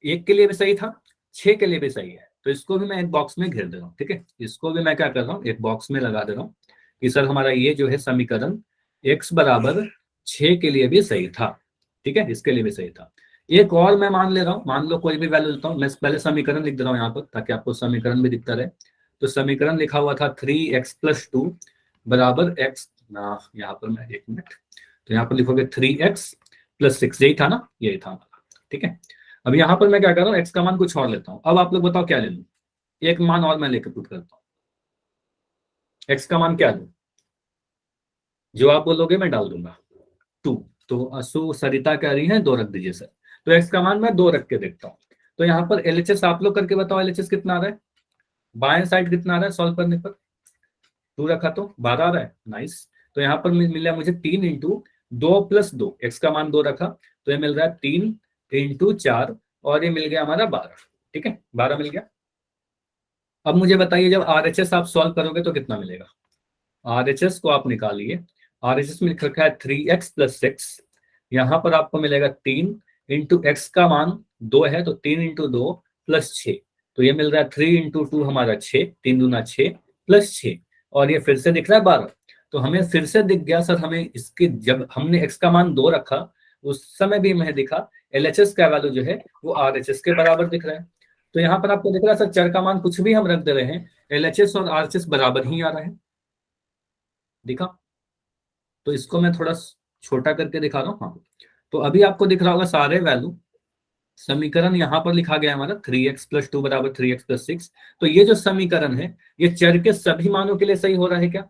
Speaker 1: 1 के लिए भी सही था, 6 के लिए भी सही है, तो इसको भी मैं एक बॉक्स में घेर दे रहा हूँ। ठीक है, इसको भी मैं क्या कर रहा हूँ, एक बॉक्स में लगा दे रहा हूँ कि सर हमारा ये जो है समीकरण x बराबर 6 के लिए भी सही था। ठीक है, इसके लिए भी सही था। एक और मैं मान ले रहा हूँ, मान लो कोई भी वैल्यू लेता हूँ, मैं पहले समीकरण लिख दे रहा हूँ यहाँ पर ताकि आपको समीकरण भी दिखता रहे। तो समीकरण लिखा हुआ था 3x प्लस 2 बराबर x, यहाँ पर मैं 1 मिनट, तो यहाँ पर लिखोगे 3x प्लस 6, यही था ना, यही था। ठीक है, अब यहाँ पर मैं क्या कर रहा हूँ, एक्स का मान कुछ और लेता हूँ। अब आप लोग बताओ क्या ले लूँ, एक मान और मैं लेकर पुट करता हूँ। एक्स का मान क्या लूँ, जो आप बोलोगे मैं डाल दूंगा, 2। तो असु सरिता कह रही है 2 रख दीजिए सर, तो एक्स का मान मैं 2 रख के देखता हूँ। तो यहाँ पर LHS आप लोग करके बताओ, LHS कितना आ रहा है, बाएं साइड कितना आ रहा है, सॉल्व करने पर 2 रखा तो 12 आ रहा है, नाइस। तो यहाँ पर मिला मुझे 3 इंटू 2 प्लस 2, एक्स का मान 2 रखा तो ये मिल रहा है 3 इंटू 4 और ये मिल गया हमारा 12। ठीक है, 12 मिल गया। अब मुझे बताइए जब RHS आप सॉल्व करोगे तो कितना मिलेगा। RHS को आप निकालिए। RHS में लिख रखा है 3x+6, यहाँ पर आपको मिलेगा 3 इंटू एक्स का मान 2 है तो 3 इंटू 2 प्लस 6, तो ये मिल रहा है 3 इंटू 2 हमारा 6, 3 दूना 6 प्लस 6, और ये फिर से दिख रहा है 12। तो हमें फिर से दिख गया सर, हमें इसके जब हमने x का मान 2 रखा उस समय भी हमें दिखा LHS का वैल्यू जो है वो RHS के बराबर दिख रहा है। तो यहाँ पर आपको दिख रहा है सर, चर का मान कुछ भी हम रख दे रहे हैं, LHS और RHS बराबर ही आ रहा है। दिखा? तो इसको मैं थोड़ा छोटा करके दिखा रहा हूँ। हाँ, तो अभी आपको दिख रहा होगा सारे वैल्यू, समीकरण यहाँ पर लिखा गया है हमारा 3x+2 बराबर 3x+6। तो ये जो समीकरण है ये चर के सभी मानों के लिए सही हो रहा है क्या।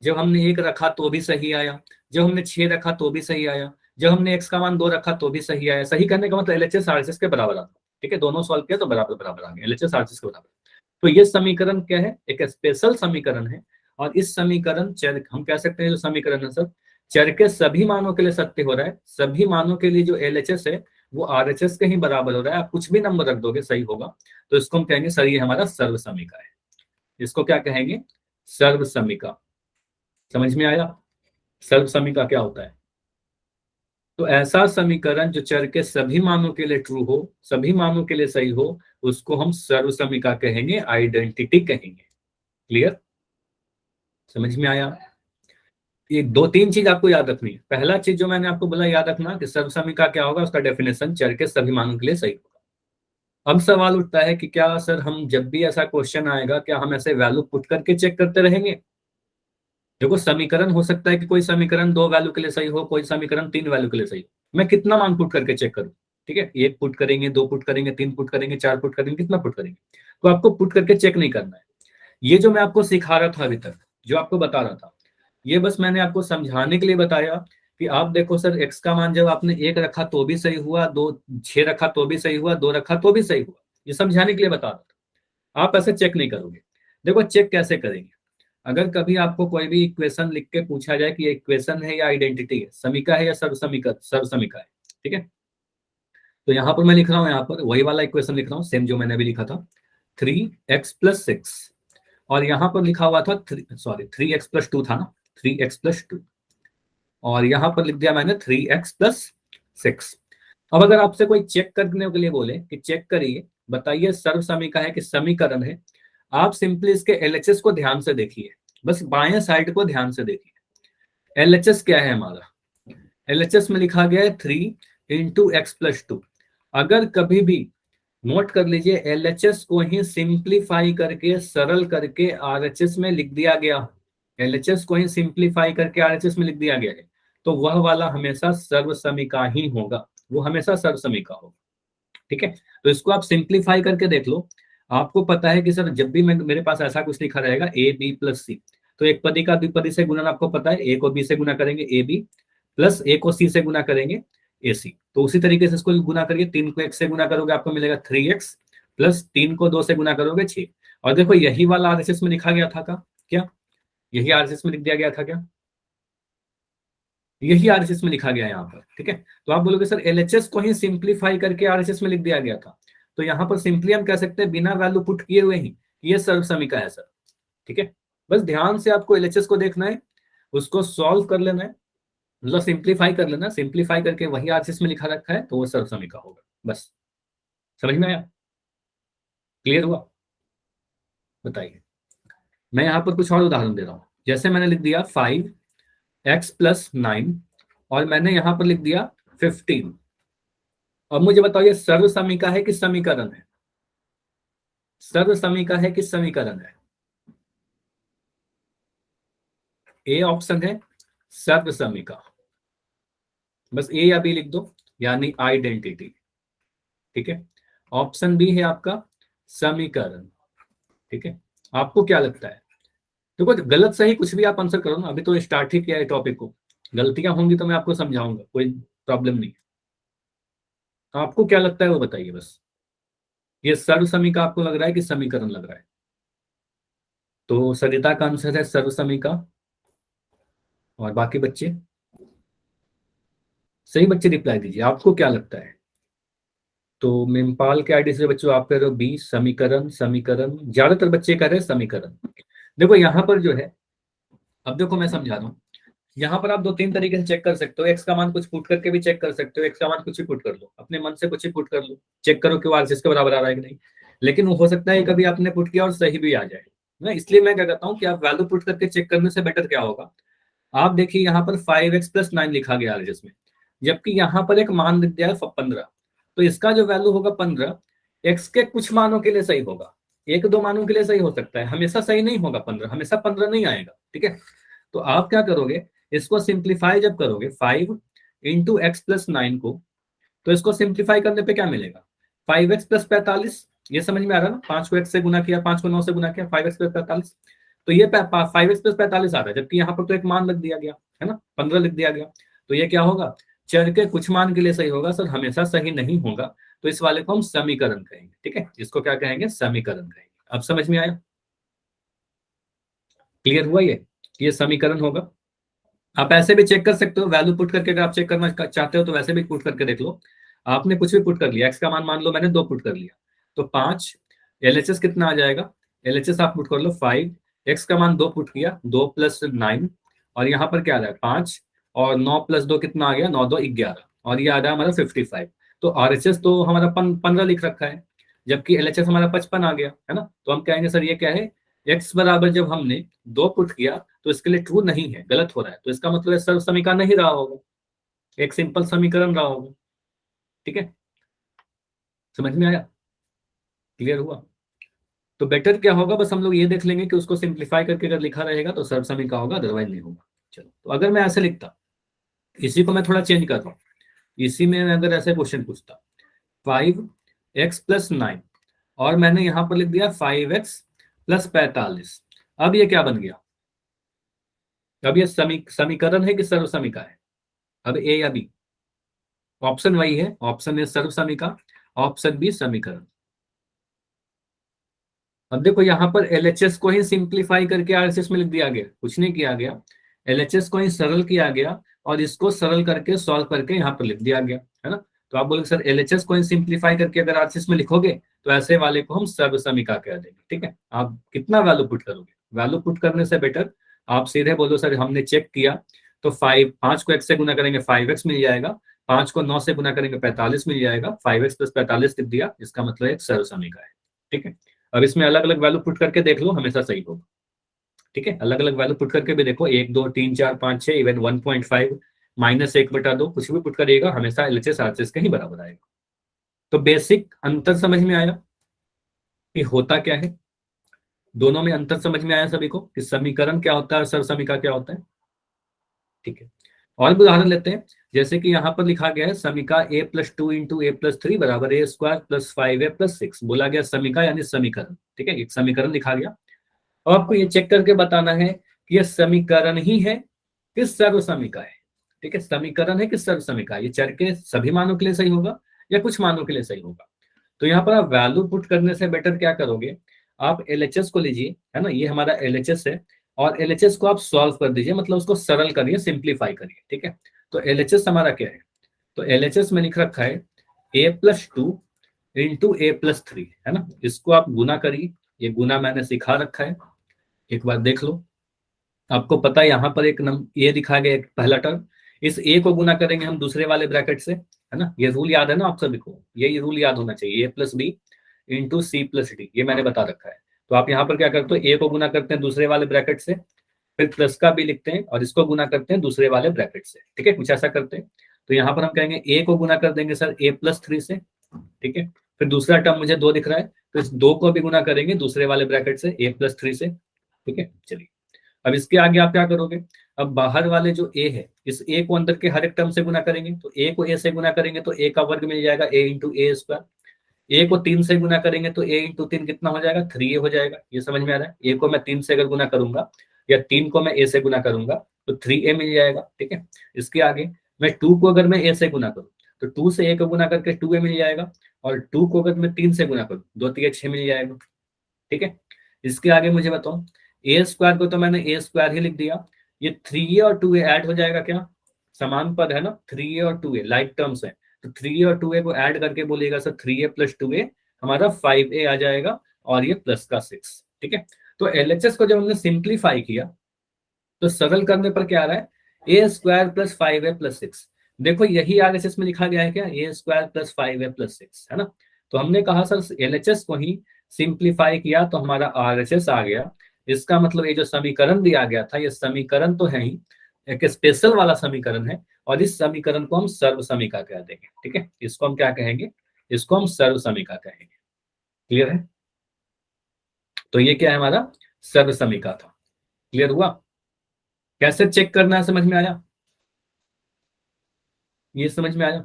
Speaker 1: जब हमने 1 रखा तो भी सही आया, जब हमने 6 रखा तो भी सही आया, जब हमने x का मान 2 रखा तो भी सही आया। सही करने का मतलब LHS RHS के बराबर आता है। ठीक है, दोनों सॉल्व किया तो बराबर बराबर आ गया, LHS RHS के बराबर। तो ये समीकरण क्या है, एक स्पेशल समीकरण है। और इस समीकरण चर हम कह सकते हैं जो समीकरण है सर, चर के सभी मानों के लिए सत्य हो रहा है। सभी मानों के लिए जो LHS है वो RHS के ही बराबर हो रहा है। आप कुछ भी नंबर रख दोगे सही होगा। तो इसको हम कहेंगे सर ये हमारा सर्व समीका है। इसको क्या कहेंगे, सर्व समीका। समझ में आया सर्व समीका क्या होता है। तो ऐसा समीकरण जो चर के सभी मानों के लिए ट्रू हो, सभी मानों के लिए सही हो, उसको हम सर्व समीका कहेंगे, आइडेंटिटी कहेंगे। क्लियर, समझ में आया। ये 2-3 चीज आपको याद रखनी है। पहला चीज जो मैंने आपको बोला याद रखना कि सर्व समीका क्या होगा, उसका डेफिनेशन चर के सभी मानों के लिए सही होगा। अब सवाल उठता है कि क्या सर हम जब भी ऐसा क्वेश्चन आएगा क्या हम ऐसे वैल्यू पुट करके चेक करते रहेंगे। देखो समीकरण हो सकता है कि कोई समीकरण 2 वैल्यू के लिए सही हो, कोई समीकरण 3 वैल्यू के लिए सही हो। मैं कितना मान पुट करके चेक करूं। ठीक है, 1 पुट करेंगे, 2 पुट करेंगे, 3 पुट करेंगे, 4 पुट करेंगे, कितना पुट करेंगे। तो आपको पुट करके चेक नहीं करना है। ये जो मैं आपको सिखा रहा था अभी तक, जो आपको बता रहा था, ये बस मैंने आपको समझाने के लिए बताया कि आप देखो सर x का मान जब आपने 1 रखा तो भी सही हुआ, 6 रखा तो भी सही हुआ, 2 रखा तो भी सही हुआ। ये समझाने के लिए बता रहा था। आप ऐसे चेक नहीं करोगे। देखो चेक कैसे करेंगे, अगर कभी आपको कोई भी इक्वेशन लिख के पूछा जाए कि ये इक्वेशन है या आइडेंटिटी है, समीका है या सर्व समीका है। ठीक है, तो यहाँ पर मैं लिख रहा हूँ, यहाँ पर वही वाला इक्वेशन लिख रहा हूँ सेम जो मैंने अभी लिखा था, 3x+6, और यहाँ पर लिखा हुआ था 3x+2 था ना, 3x+2, और यहाँ पर लिख दिया मैंने 3x+6। अब अगर आपसे कोई चेक करने के लिए बोले कि चेक करिए बताइए सर्व समीका है कि समीकरण है, आप सिंपली इसके LHS को ध्यान से देखिए, बस बाएं साइड को ध्यान से देखिए। LHS क्या है हमारा, LHS में लिखा गया है 3 × x+2। अगर कभी भी नोट कर लीजिए LHS को ही सिंप्लीफाई करके सरल करके RHS में लिख दिया गया, LHS को ही सिंप्लीफाई करके RHS में लिख दिया गया है, तो वह वाला हमेशा सर्व समीका ही होगा, वो हमेशा सर्व समीका होगा। ठीक है, तो इसको आप सिंप्लीफाई करके देख लो। आपको पता है कि सर जब भी मैं मेरे पास ऐसा कुछ लिखा रहेगा AB+C, तो एक पदी का द्विपदी से गुणन आपको पता है, A को B से गुना करेंगे AB, प्लस A को C से गुना करेंगे AC। तो उसी तरीके से इसको गुना करिए, 3 को 1 से गुना करोगे आपको मिलेगा 3x, प्लस 3 को 2 से गुना करोगे 6। और देखो यही वाला RHS में लिखा गया था का क्या, यही RHS में लिख दिया गया था क्या, यही RHS में लिखा गया है यहाँ पर। ठीक है, तो आप बोलोगे सर LHS को ही सिंप्लीफाई करके RHS में लिख दिया गया था, तो यहाँ पर सिंपली हम कह सकते हैं बिना वैल्यू पुट किए हुए ही ये सर्व समीका है सर। ठीक है, बस ध्यान से आपको LHS को देखना है, उसको सॉल्व कर लेना है, मतलब सिंप्लीफाई कर लेना, सिंप्लीफाई करके वही RHS में लिखा रखा है तो वो सर्व समीका होगा। बस समझ में आया, क्लियर हुआ। बताइए, मैं यहाँ पर कुछ और उदाहरण दे रहा हूँ। जैसे मैंने लिख दिया 5x+9 और मैंने यहाँ पर लिख दिया 15। अब मुझे बताओ ये सर्व समीका है कि समीकरण है, सर्व समीका है कि समीकरण है। ए ऑप्शन है सर्व समीका, बस ए या बी लिख दो, यानी आइडेंटिटी। ठीक है, ऑप्शन बी है आपका समीकरण। ठीक है, आपको क्या लगता है। देखो गलत सही कुछ भी आप आंसर करो ना, अभी तो स्टार्ट ही किया है टॉपिक को, गलतियां होंगी तो मैं आपको समझाऊंगा, कोई प्रॉब्लम नहीं। आपको क्या लगता है वो बताइए बस, ये सर्व समीका आपको लग रहा है कि समीकरण लग रहा है। तो सरिता का आंसर है सर्व समीका, और बाकी बच्चे सही बच्चे रिप्लाई दीजिए, आपको क्या लगता है। तो मिमपाल के आईडी से बच्चों आप कह रहे हो बी, समीकरण, समीकरण, ज्यादातर बच्चे कह रहे हैं समीकरण। देखो यहाँ पर जो है, अब देखो मैं समझा रहा हूँ, यहाँ पर आप दो तीन तरीके से चेक कर सकते हो। एक्स का मान कुछ पुट करके भी चेक कर सकते हो, एक्स का मान कुछ भी पुट कर लो, अपने मन से कुछ भी पुट कर लो, चेक करो कि वो आरसीएस के बराबर आ रहा है कि नहीं। लेकिन वो हो सकता है कभी आपने पुट किया और सही भी आ जाए ना, इसलिए मैं क्या कहता हूँ कि आप वैल्यू पुट करके चेक करने से बेटर क्या होगा, आप देखिए यहाँ पर 5x+9 लिखा गया है जिसमें, जबकि यहाँ पर एक मान लिख दिया है 15। तो इसका जो वैल्यू होगा 15, एक्स के कुछ मानों के लिए सही होगा, एक दो मानों के लिए सही हो सकता है, हमेशा सही नहीं होगा 15, हमेशा 15 नहीं आएगा, ठीक है। तो आप क्या करोगे, इसको सिंप्लीफाई जब करोगे 5 × x+9 को, तो इसको सिंप्लीफाई करने पे क्या मिलेगा, 5x+45। ये समझ में आ रहा है ना, 5 को x से गुना किया, 5 को 9 से गुना किया, 5x+45। तो ये 5x+45 आ रहा है, जबकि यहाँ पर तो एक मान लिख दिया गया है ना, 15 लिख दिया गया। तो ये क्या होगा, चर के कुछ मान के लिए सही होगा सर, हमेशा सही नहीं होगा। तो इस वाले को हम समीकरण कहेंगे, ठीक है, इसको क्या कहेंगे, समीकरण कहेंगे। अब समझ में आया, क्लियर हुआ ये समीकरण होगा। आप ऐसे भी चेक कर सकते हो, वैल्यू पुट करके, अगर आप चेक करना चाहते हो तो वैसे भी पुट करके देख लो। आपने कुछ भी पुट कर लिया, एक्स का मान लो मैंने 2 पुट कर लिया, तो 5, एलएचएस कितना आ जाएगा, एलएचएस आप पुट कर लो 5, एक्स का मान 2 पुट किया, 2 + 9, और यहाँ पर क्या आ रहा है 5, और 9 + 2 कितना आ गया, 9 2 11, और ये आ रहा है हमारा 55। तो आरएचएस तो हमारा 15 लिख रखा है, जबकि एलएचएस हमारा 55 आ गया है ना। तो हम कहेंगे सर ये क्या है, एक्स बराबर जब हमने 2 पुट किया तो इसके लिए ट्रू नहीं है, गलत हो रहा है, तो इसका मतलब है सर्व समीकरण नहीं रहा होगा, एक सिंपल समीकरण रहा होगा, ठीक है। समझ में आया, क्लियर हुआ। तो बेटर क्या होगा, बस हम लोग ये देख लेंगे कि उसको सिंप्लीफाई करके अगर लिखा रहेगा तो सर्व समीकरण होगा, अदरवाइज नहीं होगा। चलो, तो अगर मैं ऐसे लिखता, इसी को मैं थोड़ा चेंज कर रहा हूँ, इसी में मैं अगर ऐसे क्वेश्चन पूछता 5x+9, और मैंने यहां पर लिख दिया 5x+45, अब ये क्या बन गया, अब ये समीकरण है कि सर्व समीकरण है, अब ए या बी, ऑप्शन वही है, ऑप्शन ए सर्व समीकरण, ऑप्शन बी समीकरण। अब देखो यहाँ पर एलएचएस को ही सिंप्लीफाई करके आरएचएस में लिख दिया गया, कुछ नहीं किया गया, एलएचएस को ही सरल किया गया और इसको सरल करके सॉल्व करके यहाँ पर लिख दिया गया, है ना। तो आप बोलोगे सर एलएचएस को ही सिंप्लीफाई करके अगर आरएचएस में लिखोगे तो ऐसे वाले को हम सर्व समीकरण कह देंगे, ठीक है। आप कितना वैल्यू पुट करोगे, वैल्यू पुट करने से बेटर आप सीधे बोलो सर हमने चेक किया, तो 5 को x से गुना करेंगे 5x मिल जाएगा, 5 को 9 से गुना करेंगे 45 मिल जाएगा, 5x+45 लिख दिया, इसका मतलब एक सर्व समीकरण है, ठीक है। अब इसमें अलग अलग वैल्यू पुट करके देख लो, हमेशा सही होगा, ठीक है। अलग अलग वैल्यू पुट करके भी देखो, 1 2 3 4 5 6, इवन 1.5, -1/2, कुछ भी पुट करिएगा हमेशा एलएचएस आरएचएस के ही बराबर आएगा। तो बेसिक अंतर समझ में आया कि होता क्या है, दोनों में अंतर समझ में आया सभी को कि समीकरण क्या होता है और सर्व समीकरण क्या होता है, ठीक है। और भी उदाहरण लेते हैं, जैसे कि यहाँ पर लिखा गया है समीका a+2 × a+3 बराबर a² + 5a+6, बोला गया समीका यानी समीकरण, ठीक है, एक समीकरण लिखा गया। और आपको ये चेक करके बताना है कि ये समीकरण ही है कि सर्व समीका है, ठीक है, समीकरण है कि सर्व समीका, ये चर के सभी मानों के लिए सही होगा या कुछ मानों के लिए सही होगा। तो यहाँ पर आप वैल्यू पुट करने से बेटर क्या करोगे, आप एलएचएस को लीजिए, है ना, ये हमारा एलएचएस है, और एलएचएस को आप सॉल्व कर दीजिए, मतलब उसको सरल करिए, सिंप्लीफाई करिए, ठीक है। तो एलएचएस हमारा क्या है, तो एलएचएस में लिख रखा है a+2 × a+3, है ना, इसको आप गुना करिए, ये गुना मैंने सिखा रखा है, एक बार देख लो। आपको पता है यहाँ पर एक ये दिखा गया एक पहला टर्म, इस ए को गुना करेंगे हम दूसरे वाले ब्रैकेट से, है ना, ये रूल याद है ना आप सभी को, ये रूल याद होना चाहिए, a+b × c+d, ये मैंने बता रखा है। तो आप यहाँ पर क्या करते हो, ए को गुना करते हैं दूसरे वाले ब्रैकेट से, फिर प्लस का बी लिखते हैं और इसको गुना करते हैं दूसरे वाले ब्रैकेट से, ठीक है, कुछ ऐसा करते हैं। तो यहाँ पर हम कहेंगे ए को गुना कर देंगे सर a+3 से, ठीक है, फिर दूसरा टर्म मुझे 2 दिख रहा है, तो इस 2 को भी गुना करेंगे दूसरे वाले ब्रैकेट से a+3 से, ठीक है। चलिए, अब इसके आगे आप क्या करोगे, अब बाहर वाले जो a है, इस a को अंदर के हर एक टर्म से गुना करेंगे, तो a को a से गुना करेंगे तो a का वर्ग मिल जाएगा a × a², a को 3 से गुना करेंगे तो a × 3 कितना हो जाएगा, 3a हो जाएगा, ये समझ में आ रहा है। a को मैं 3 से अगर गुना करूंगा या 3 को मैं a से गुना करूंगा तो 3a मिल जाएगा, ठीक है। इसके आगे मैं 2 को अगर मैं a से गुना करूँ तो 2 से a को गुना करके 2a मिल जाएगा, और 2 को अगर मैं 3 से गुना करूँ 2 3 6 मिल जाएगा, ठीक है। इसके आगे मुझे बताओ, a² को तो मैंने a² ही लिख दिया, ये 3a और 2a ऐड हो जाएगा क्या, समान पद है ना, 3a और 2a लाइक टर्म्स है, तो 3a और 2a को ऐड करके बोलिएगा सर 3a प्लस 2a हमारा 5a आ जाएगा, और ये प्लस का 6। ठीक है, तो एलएचएस को जब हमने सिंप्लीफाई किया तो सरल करने पर क्या आ रहा है, ए स्क्वायर प्लस 5a प्लस 6। देखो यही आरएचएस में लिखा गया है क्या, ए स्क्वायर प्लस 5a प्लस 6, है ना। तो हमने कहा सर एलएचएस को ही सिंप्लीफाई किया तो हमारा आरएचएस आ गया। इसका मतलब ये जो समीकरण दिया गया था ये समीकरण तो है ही, एक स्पेशल वाला समीकरण है, और इस समीकरण को हम सर्व समीका कह देंगे। ठीक है, इसको हम क्या कहेंगे, इसको हम सर्व समीका कहेंगे। क्लियर है, तो ये क्या है हमारा सर्व समीका था। क्लियर हुआ, कैसे चेक करना है समझ में आया, ये समझ में आया।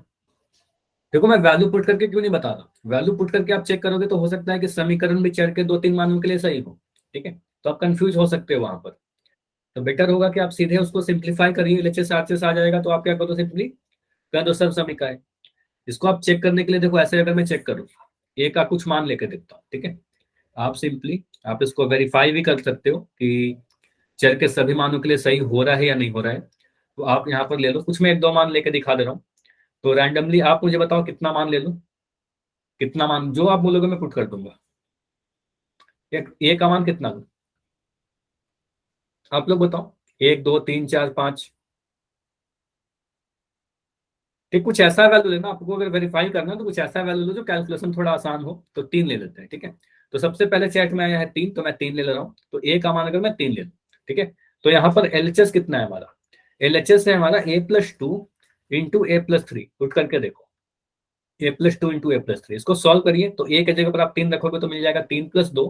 Speaker 1: देखो मैं वैल्यू पुट करके क्यों नहीं बता रहा, वैल्यू पुट करके आप चेक करोगे तो हो सकता है कि समीकरण भी चढ़ के 2-3 मानों के लिए सही हो। ठीक है, तो आप कंफ्यूज हो सकते हो वहां पर। तो बेटर होगा कि आप सीधे उसको सिंप्लीफाई करिए, एलएचएस आरएचएस आ जाएगा तो आप क्या करो, सिंपली कर दो सर्व समीका है। इसको आप चेक करने के लिए देखो ऐसे अगर मैं चेक करूँ, ए का कुछ मान लेके देखता हूँ। ठीक है, आप सिंपली आप इसको वेरीफाई भी कर सकते हो कि चर के सभी मानों के लिए सही हो रहा है या नहीं हो रहा है। तो आप यहाँ पर ले लो, कुछ मैं 1-2 मान लेके दिखा दे रहा हूँ। तो रैंडमली आप मुझे बताओ कितना मान ले लो, कितना मान जो आप बोलोगे मैं पुट कर दूंगा। ए का मान कितना लूं? आप लोग बताओ, 1, 2, 3, 4, 5। ठीक, कुछ ऐसा वैल्यू लेना आपको, अगर वेरीफाई करना है तो कुछ ऐसा वैल्यू लो जो कैलकुलेशन थोड़ा आसान हो। तो 3 ले लेते हैं। ठीक है, तो सबसे पहले चैट में आया है 3, तो मैं 3 ले रहा हूँ। तो ए का मान अगर मैं 3 ले लूँ, ठीक है, तो यहाँ पर एलएचएस कितना है हमारा, एलएचएस है हमारा a+2 इंटू a+3। पुट करके देखो, a+2 इंटू a+3, इसको सॉल्व करिए तो ए की जगह पर आप 3 रखोगे तो मिल जाएगा 3+2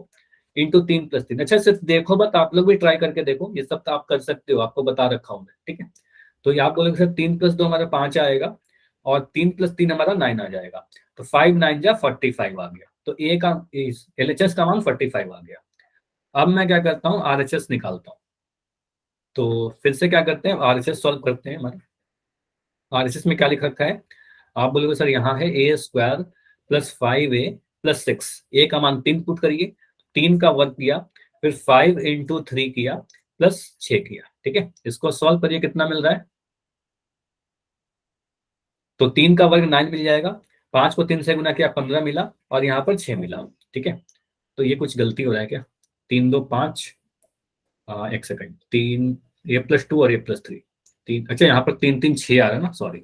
Speaker 1: इंटू 3+3। अच्छा सिर्फ देखो बट आप लोग भी ट्राई करके देखो, ये सब तो आप कर सकते हो, आपको बता रखा हूँ मैं। ठीक है, तो ये आप बोलोगे सर 3+2 हमारा 5 आएगा, और 3+3 हमारा 9 आ जाएगा। तो 5×9=45 आ गया। तो ए का एलएचएस का मान 45 आ गया। अब मैं क्या करता हूँ, आरएचएस निकालता हूँ। तो फिर से क्या करते हैं, आरएचएस सॉल्व करते हैं। हमारे आरएचएस में क्या लिख रखा है, आप बोलोगे सर यहाँ है ए स्क्वायर प्लस 5a+6। ए का मान 3 पुट करिए, 3 का वर्ग किया, फिर 5×3 किया, प्लस 6 किया। ठीक है, इसको सॉल्व करिए, कितना मिल रहा है, तो 3 का वर्ग 9 मिल जाएगा, 5 को 3 से गुना किया 15 मिला, और यहाँ पर 6 मिला। ठीक है, तो ये कुछ गलती हो रहा है क्या, 3, 2, 5, एक सेकंड, 3 a+2 और a+3, 3, अच्छा यहाँ पर 3, 3, 6 आ रहा है ना, सॉरी।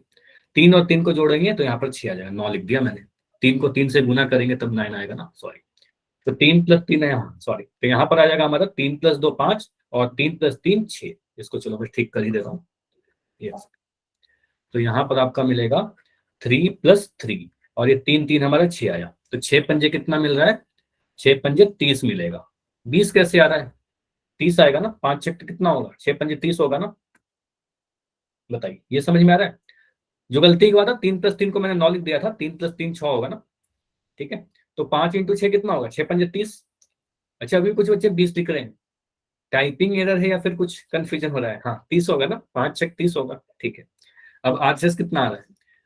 Speaker 1: 3 और 3 को जोड़ेंगे तो यहाँ पर 6 आ जाएगा, 9 लिख दिया मैंने। 3 को 3 से गुना करेंगे तब 9 आएगा ना, सॉरी। तो 3+3 है यहाँ, सॉरी। तो यहाँ पर आ जाएगा हमारा 3+2 5 और 3+3 6। इसको चलो मैं ठीक कर ही दे रहा हूँ। तो यहाँ पर आपका मिलेगा 3+3, और ये 3 हमारा 6 आया। तो 6×5 कितना मिल रहा है, 6×5 30 मिलेगा। 20 कैसे आ रहा है, 30 आएगा ना, 5×6 कितना होगा, 6×5 30 होगा ना। बताइए, ये समझ में आ रहा है। जो गलती हुआ था 3+3 को मैंने 9 लिख दिया था, 3+3 6 होगा ना। ठीक है, तो 5×6 कितना होगा, 6×5 30। अच्छा अभी कुछ बच्चे 20 लिख रहे हैं, टाइपिंग एरर है या फिर कुछ कंफ्यूजन हो रहा है। हाँ 30 होगा ना, 5×6 30 होगा। ठीक है, अब आरएचएस कितना आ रहा है,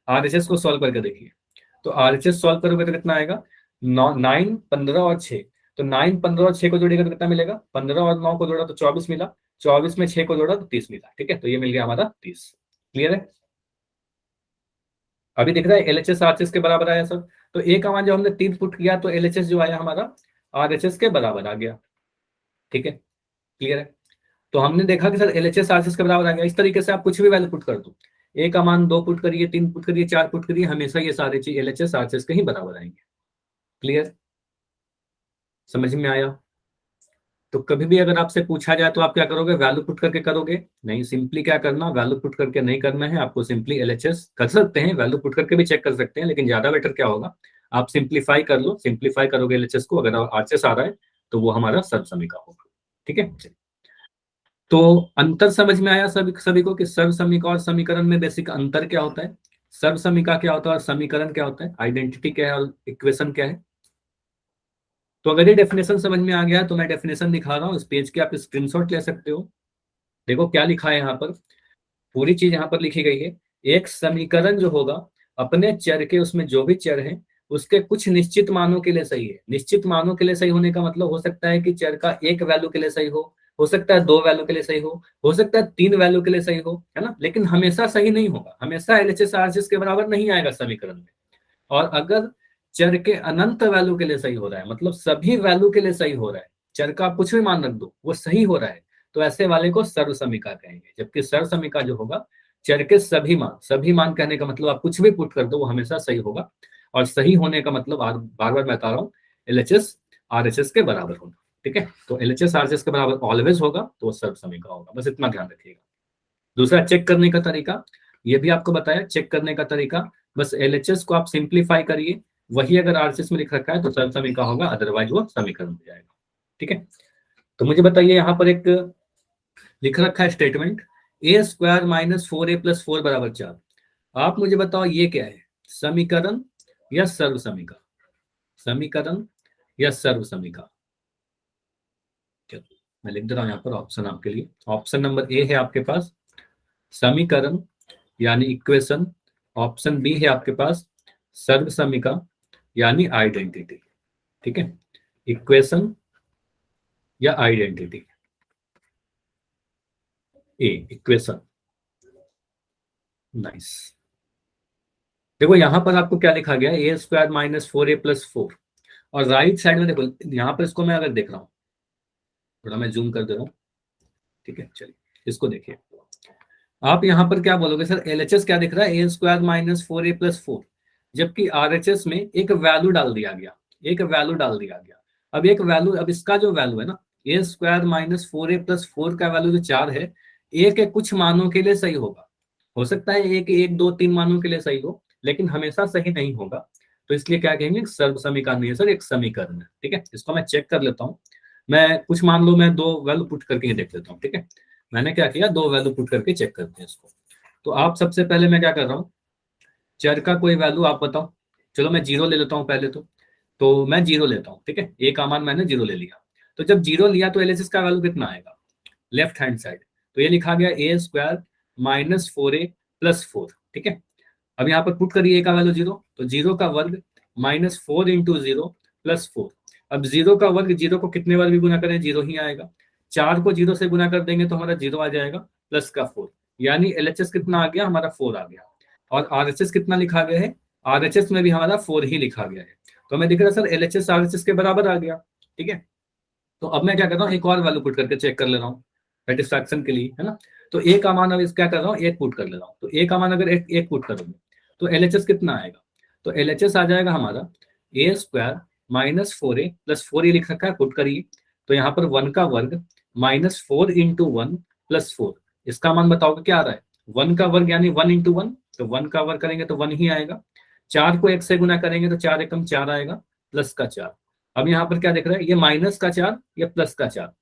Speaker 1: आरएचएस को सॉल्व करके देखिए। तो आरएचएस सॉल्व करोगे तो कितना आएगा, 9, 15 और 6। तो 9, 15 और 6 को जोड़ेगा तो कितना मिलेगा, 15 और 9 को जोड़ा तो 24 मिला, 24 में 6 को जोड़ा तो 30 मिला। ठीक है, तो ये मिल गया हमारा 30। क्लियर है, अभी दिख रहा है एलएचएस आरएचएस के बराबर आया सर। तो ए का मान जब हमने 3 पुट किया तो एलएचएस जो आया हमारा आरएचएस के बराबर आ गया। ठीक है, क्लियर है। तो हमने देखा कि सर एलएचएस आरएचएस के बराबर आ गया। इस तरीके से आप कुछ भी वैल्यू पुट कर दो, ए का मान 2 पुट करिए, 3 पुट करिए, 4 पुट करिए, हमेशा ये सारे चीज एलएचएस आरएचएस के ही बराबर आएंगे। क्लियर, समझ में आया। तो कभी भी अगर आपसे पूछा जाए तो आप क्या करोगे, वैल्यू पुट करके करोगे, नहीं सिंपली क्या करना, वैल्यू पुट करके नहीं करना है आपको, सिंपली एलएचएस कर सकते हैं, वैल्यू पुट करके भी चेक कर सकते हैं, लेकिन ज्यादा बेटर क्या होगा, आप सिंप्लीफाई कर लो। सिंप्लीफाई करोगे एलएचएस को, अगर आरएचएस आ रहा है तो वो हमारा सर्व समीका होगा। ठीक है, तो अंतर समझ में आया सभी सभी को कि सर्व समीका और समीकरण में बेसिक अंतर क्या होता है, सर्व समीका क्या होता है और समीकरण क्या होता है, आइडेंटिटी क्या है और इक्वेशन क्या है। तो अगर ये डेफिनेशन समझ में आ गया तो मैं डेफिनेशन दिखा रहा हूँ, इस पेज के आप स्क्रीनशॉट ले सकते हो। देखो क्या लिखा है यहाँ पर, पूरी चीज यहाँ पर लिखी गई है। एक समीकरण जो होगा अपने चर के, उसमें जो भी चर है उसके कुछ निश्चित मानों के लिए सही है। निश्चित मानों के लिए सही होने का मतलब हो सकता है कि चर का एक वैल्यू के लिए सही हो, हो सकता है 2 वैल्यू के लिए सही हो सकता है 3 वैल्यू के लिए सही हो, है ना, लेकिन हमेशा सही नहीं होगा, हमेशा एलएचएस आरएचएस के बराबर नहीं आएगा समीकरण में। और अगर चर के अनंत वैल्यू के लिए सही हो रहा है, मतलब सभी वैल्यू के लिए सही हो रहा है, चर का आप कुछ भी मान रख दो वो सही हो रहा है, तो ऐसे वाले को सर्व समीका कहेंगे। जबकि सर्व समीका जो होगा, चर के सभी मान कहने का मतलब आप कुछ भी पुट कर दो वो हमेशा सही होगा। और सही होने का मतलब बार बार मैं बता रहा हूँ, एलएचएस आरएचएस के बराबर होगा। ठीक है, तो एलएचएस आरएचएस के बराबर ऑलवेज होगा तो वो सर्व समीका होगा, बस इतना ध्यान रखिएगा। दूसरा, चेक करने का तरीका, ये भी आपको बताया चेक करने का तरीका, बस एलएचएस को आप सिंप्लीफाई करिए, वही अगर आरएचएस में लिख रखा है तो सर्व समीका होगा, अदरवाइज वो समीकरण हो जाएगा। ठीक है, तो मुझे बताइए, यहाँ पर एक लिख रखा है स्टेटमेंट, ए स्क्वायर माइनस 4a प्लस 4 बराबर 4। आप मुझे बताओ ये क्या है, समीकरण या सर्व समीका? समीकरण या सर्व समीका? चलो मैं लिख दे रहा हूं यहाँ पर ऑप्शन आपके लिए। ऑप्शन नंबर ए है आपके पास समीकरण यानी इक्वेशन, ऑप्शन बी है आपके पास सर्व समीका यानी आइडेंटिटी। ठीक है, इक्वेशन या आइडेंटिटी। ए इक्वेशन, नाइस। देखो यहाँ पर आपको क्या लिखा गया है, ए स्क्वायर माइनस 4a प्लस 4, और राइट साइड में देखो यहाँ पर इसको मैं अगर देख रहा हूँ, थोड़ा मैं जूम कर दे रहा हूँ। ठीक है, चलिए इसको देखिए, आप यहाँ पर क्या बोलोगे सर, एलएचएस क्या दिख रहा है, ए स्क्वायर माइनस 4a प्लस 4, जबकि आरएचएस में एक वैल्यू डाल दिया गया, एक वैल्यू डाल दिया गया। अब एक वैल्यू, अब इसका जो वैल्यू है ना, ए स्क्वायर माइनस 4a प्लस 4 का वैल्यू जो 4 है, ए के कुछ मानों के लिए सही होगा, हो सकता है एक एक दो तीन मानों के लिए सही हो, लेकिन हमेशा सही नहीं होगा। तो इसलिए क्या कहेंगे, सर्व समीकरण नहीं है सर, एक समीकरण है। ठीक है, इसको मैं चेक कर लेता हूँ, मैं कुछ मान लो मैं 2 वैल्यू पुट करके ही देख लेता हूँ। ठीक है, मैंने क्या किया, 2 वैल्यू पुट करके चेक करते हैं इसको। तो आप सबसे पहले मैं क्या कर रहा हूँ, चर का कोई वैल्यू आप बताओ, चलो मैं 0 ले लेता हूँ पहले तो मैं 0 लेता हूँ। ठीक है, ए का मान मैंने 0 ले लिया, तो जब 0 लिया तो एलएचएस का वैल्यू कितना आएगा, लेफ्ट हैंड साइड, तो ये लिखा गया ए स्क्वायर माइनस 4a प्लस 4। ठीक है, अब यहाँ पर पुट करिए, ए का वैल्यू 0, तो 0 का वर्ग माइनस 4 इंटू 0 प्लस 4। अब 0 का वर्ग 0 को कितने बार भी गुना करें 0 ही आएगा, 4 को 0 से गुना कर देंगे तो हमारा 0 आ जाएगा, प्लस का 4, यानी एलएचएस कितना आ गया, हमारा 4 आ गया। और आरएचएस कितना लिखा गया है, आरएचएस में भी हमारा 4 ही लिखा गया है। तो हमें दिख रहा है सर एलएचएस आरएचएस के बराबर आ गया। ठीक है, तो अब मैं क्या कर रहा हूँ, एक और वैल्यू पुट करके चेक कर ले रहा हूँ सेटिस्फैक्शन के लिए, है ना। तो ए का मान अब इस क्या कर रहा हूँ, एक पुट कर ले रहा हूँ, तो ए का मान अगर एक पुट करोगे तो एलएचएस कितना आएगा, तो एलएचएस आ जाएगा हमारा ए स्क्वायर माइनस 4a प्लस 4 ये लिख रखा है, पुट करिए, तो यहाँ पर 1 का वर्ग माइनस 4 इंटू 1 प्लस 4, इसका मान बताओगे क्या आ रहा है, 1 का वर्ग यानी 1 इंटू 1, तो 1 का वर्ग करेंगे तो 1 ही आएगा, 4 को 1 से गुना करेंगे तो 4 एकम 4 आएगा, प्लस का 4। अब यहाँ पर क्या दिख रहा है, ये माइनस का 4 या प्लस का 4,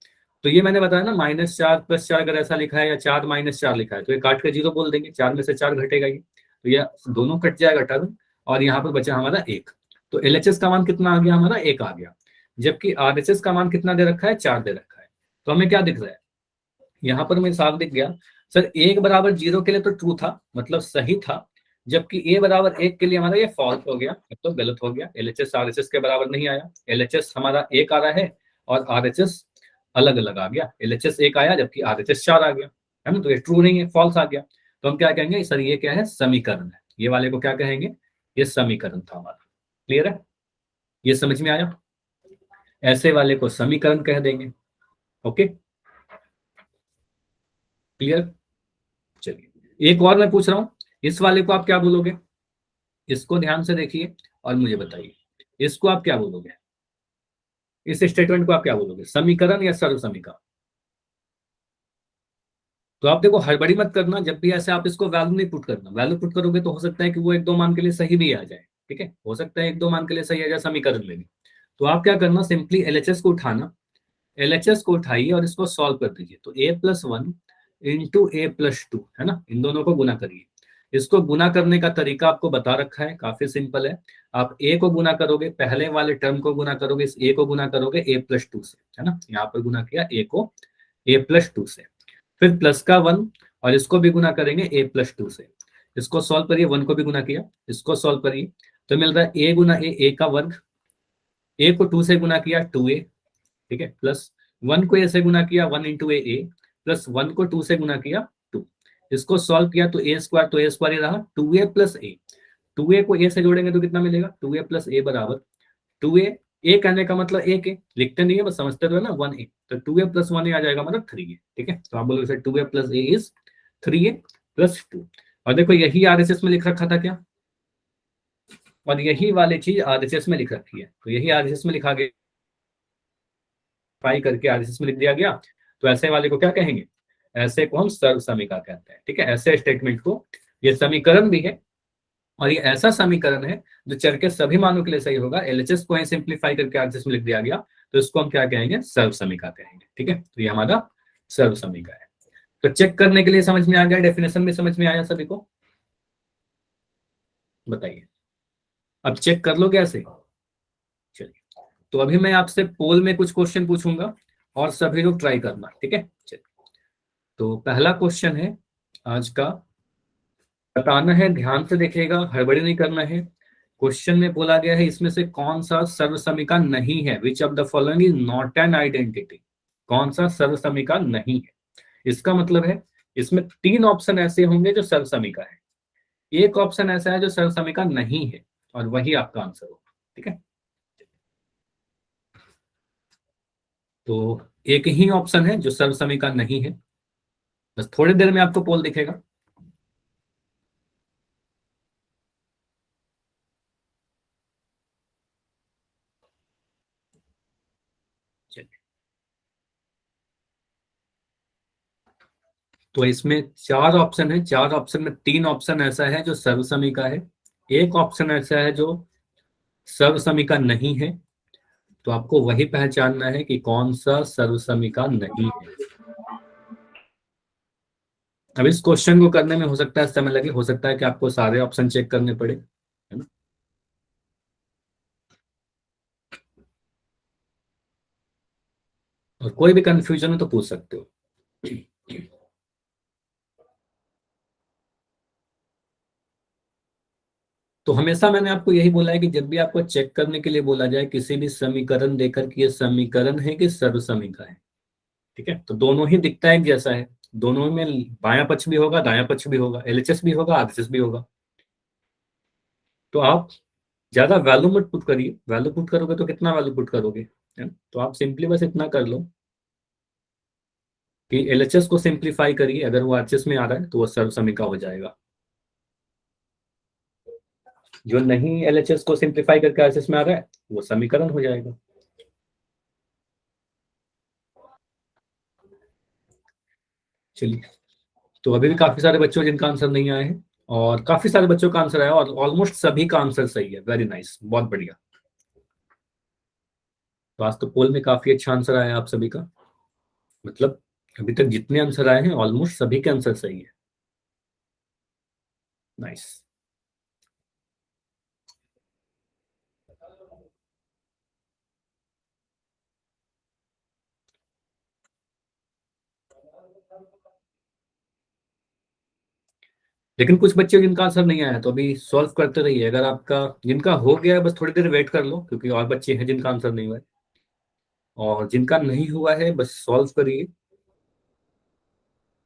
Speaker 1: तो ये मैंने बताया ना -4 +4 अगर ऐसा लिखा है या 4 -4 लिखा है तो ये काट के 0 बोल देंगे, 4 में से 4 घटेगा ये, तो ये दोनों कट जाएगा टर्म, और यहाँ पर बचा हमारा 1, तो एलएचएस का मान कितना आ गया, हमारा 1 आ गया। जबकि आरएचएस का मान कितना दे रखा है, 4 दे रखा है। तो हमें क्या दिख रहा है, यहाँ पर मुझे साफ दिख गया सर 1 बराबर 0 के लिए तो ट्रू था, मतलब सही था, जबकि ए बराबर 1 के लिए हमारा ये फॉल्स हो गया, मतलब गलत हो गया, एलएचएस आरएचएस के बराबर नहीं आया, एलएचएस हमारा 1 आ रहा है और आरएचएस अलग अलग आ गया, एलएचएस 1 आया जबकि आरएचएस 4 आ गया, है ना, तो ये ट्रू नहीं है, फॉल्स आ गया। तो हम क्या कहेंगे सर, ये क्या है, समीकरण है, ये वाले को क्या कहेंगे, ये समीकरण था हमारा। क्लियर है, ये समझ में आया, ऐसे वाले को समीकरण कह देंगे। Okay, clear. चलिए एक और मैं पूछ रहा हूं, इस वाले को आप क्या बोलोगे, इसको ध्यान से देखिए और मुझे बताइए, इसको आप क्या बोलोगे, इस स्टेटमेंट को आप क्या बोलोगे, समीकरण या सर्व समीकरण? तो आप देखो हड़बड़ी मत करना, जब भी ऐसे आप इसको वैल्यू नहीं पुट करना, वैल्यू पुट करोगे तो हो सकता है कि वो 1-2 मान के लिए सही भी आ जाए। ठीक है, हो सकता है 1-2 मान के लिए सही आ जाए समीकरण में भी। तो आप क्या करना, सिंपली एलएचएस को उठाना, एलएचएस को उठाइए और इसको सॉल्व कर दीजिए, तो a+1 इंटू a+2, है ना, इन दोनों को गुना करिए। इसको गुना करने का तरीका आपको बता रखा है, काफी सिंपल है। आप a को गुना करोगे, पहले वाले टर्म को गुना करोगे, इस a को गुना करोगे a+2 से, है ना, यहाँ पर गुना किया a को a+2 से, फिर प्लस का 1 और इसको भी गुना करेंगे a+2 से, इसको सॉल्व करिए, 1 को भी गुना किया, इसको सॉल्व करिए, तो मिल रहा है a गुना a का वर्ग, a को 2 से गुना किया 2a, ठीक है, प्लस 1 को a से गुना किया 1 इंटू ए प्लस 1 को 2 से गुना किया 2। इसको सॉल्व किया तो a स्क्वायर, तो a स्क्वायर ये रहा 2a प्लस ए। 2a को a से जोड़ेंगे तो कितना मिलेगा, 2a प्लस ए बराबर 2a। ए कहने का मतलब ए के लिखते नहीं है, बस समझते तो है ना, 1a, तो 2a प्लस 1a आ जाएगा मतलब 3a। ठीक है, तो आप बोलोगे 2a plus A is 3a plus 2। और देखो यही आरएचएस में लिख रखा था क्या, और यही वाली चीज आरएचएस में लिख रखी है, तो यही आरएचएस में लिखा गया, फाई करके आरएचएस में लिख दिया गया। तो ऐसे वाले को क्या कहेंगे, ऐसे को हम सर्व समीका कहते हैं। ठीक है, ऐसे स्टेटमेंट को, ये समीकरण भी है और ये ऐसा समीकरण है जो चर के सभी मानों के लिए सही होगा। एलएचएस को सिंप्लीफाई करके आरएचएस में लिख दिया गया, तो इसको हम क्या कहेंगे, सर्व समीका कहेंगे। ठीक है, तो ये हमारा सर्व समीका है। तो चेक करने के लिए समझ में आ गया, डेफिनेशन भी समझ में आया सभी को, बताइए अब चेक कर लो कैसे। चलिए, तो अभी मैं आपसे पोल में कुछ क्वेश्चन पूछूंगा और सभी लोग ट्राई करना। ठीक है, चलिए, तो पहला क्वेश्चन है आज का, बताना है, ध्यान से देखिएगा, हड़बड़ी नहीं करना है। क्वेश्चन में बोला गया है इसमें से कौन सा सर्व समीका नहीं है, which of the following is not an identity. कौन सा सर्व समीका नहीं है, इसका मतलब है इसमें 3 ऑप्शन ऐसे होंगे जो सर्व समीका है, एक ऑप्शन ऐसा है जो सर्व समीका नहीं है, और वही आपका आंसर होगा। ठीक है, तो एक ही ऑप्शन है जो सर्व समीका नहीं है, बस थोड़ी देर में आपको पोल दिखेगा। चलिए, तो इसमें 4 ऑप्शन है, 4 ऑप्शन में 3 ऑप्शन ऐसा है जो सर्व समीका है, एक ऑप्शन ऐसा है जो सर्व समीका नहीं है। तो आपको वही पहचानना है कि कौन सा सर्व समीका नहीं है। अब इस क्वेश्चन को करने में हो सकता है समय लगे, हो सकता है कि आपको सारे ऑप्शन चेक करने पड़े, है ना। और कोई भी कंफ्यूजन हो तो पूछ सकते हो। तो हमेशा मैंने आपको यही बोला है कि जब भी आपको चेक करने के लिए बोला जाए किसी भी समीकरण देकर कि ये समीकरण है कि सर्व समीका है, ठीक है, तो दोनों ही दिखता है एक जैसा है, दोनों में बायां पक्ष भी होगा दायां पक्ष भी होगा, एलएचएस भी होगा आरएचएस भी होगा। तो आप ज्यादा वैल्यू मत पुट करिए, वैल्यू पुट करोगे तो कितना वैल्यू पुट करोगे, है ना। तो आप सिंपली बस इतना कर लो कि एलएचएस को सिंप्लीफाई करिए, अगर वो आरएचएस में आ रहा है तो वो सर्व समीका हो जाएगा, जो नहीं एलएचएस को सिंप्लीफाई करके आरएचएस में आ रहा है वो समीकरण हो जाएगा। चलिए, तो अभी भी काफी सारे बच्चों जिनका आंसर नहीं आए हैं, और काफी सारे बच्चों का आंसर आया और ऑलमोस्ट सभी का आंसर सही है, वेरी नाइस, बहुत बढ़िया। तो आज तो पोल में काफी अच्छा आंसर आया आप सभी का, मतलब अभी तक जितने आंसर आए हैं ऑलमोस्ट सभी के आंसर सही है, नाइस। लेकिन कुछ बच्चे जिनका आंसर नहीं आया तो अभी सॉल्व करते रहिए, अगर आपका जिनका हो गया है बस थोड़ी देर वेट कर लो, क्योंकि और बच्चे हैं जिनका आंसर नहीं हुआ है, और जिनका नहीं हुआ है बस सॉल्व करिए,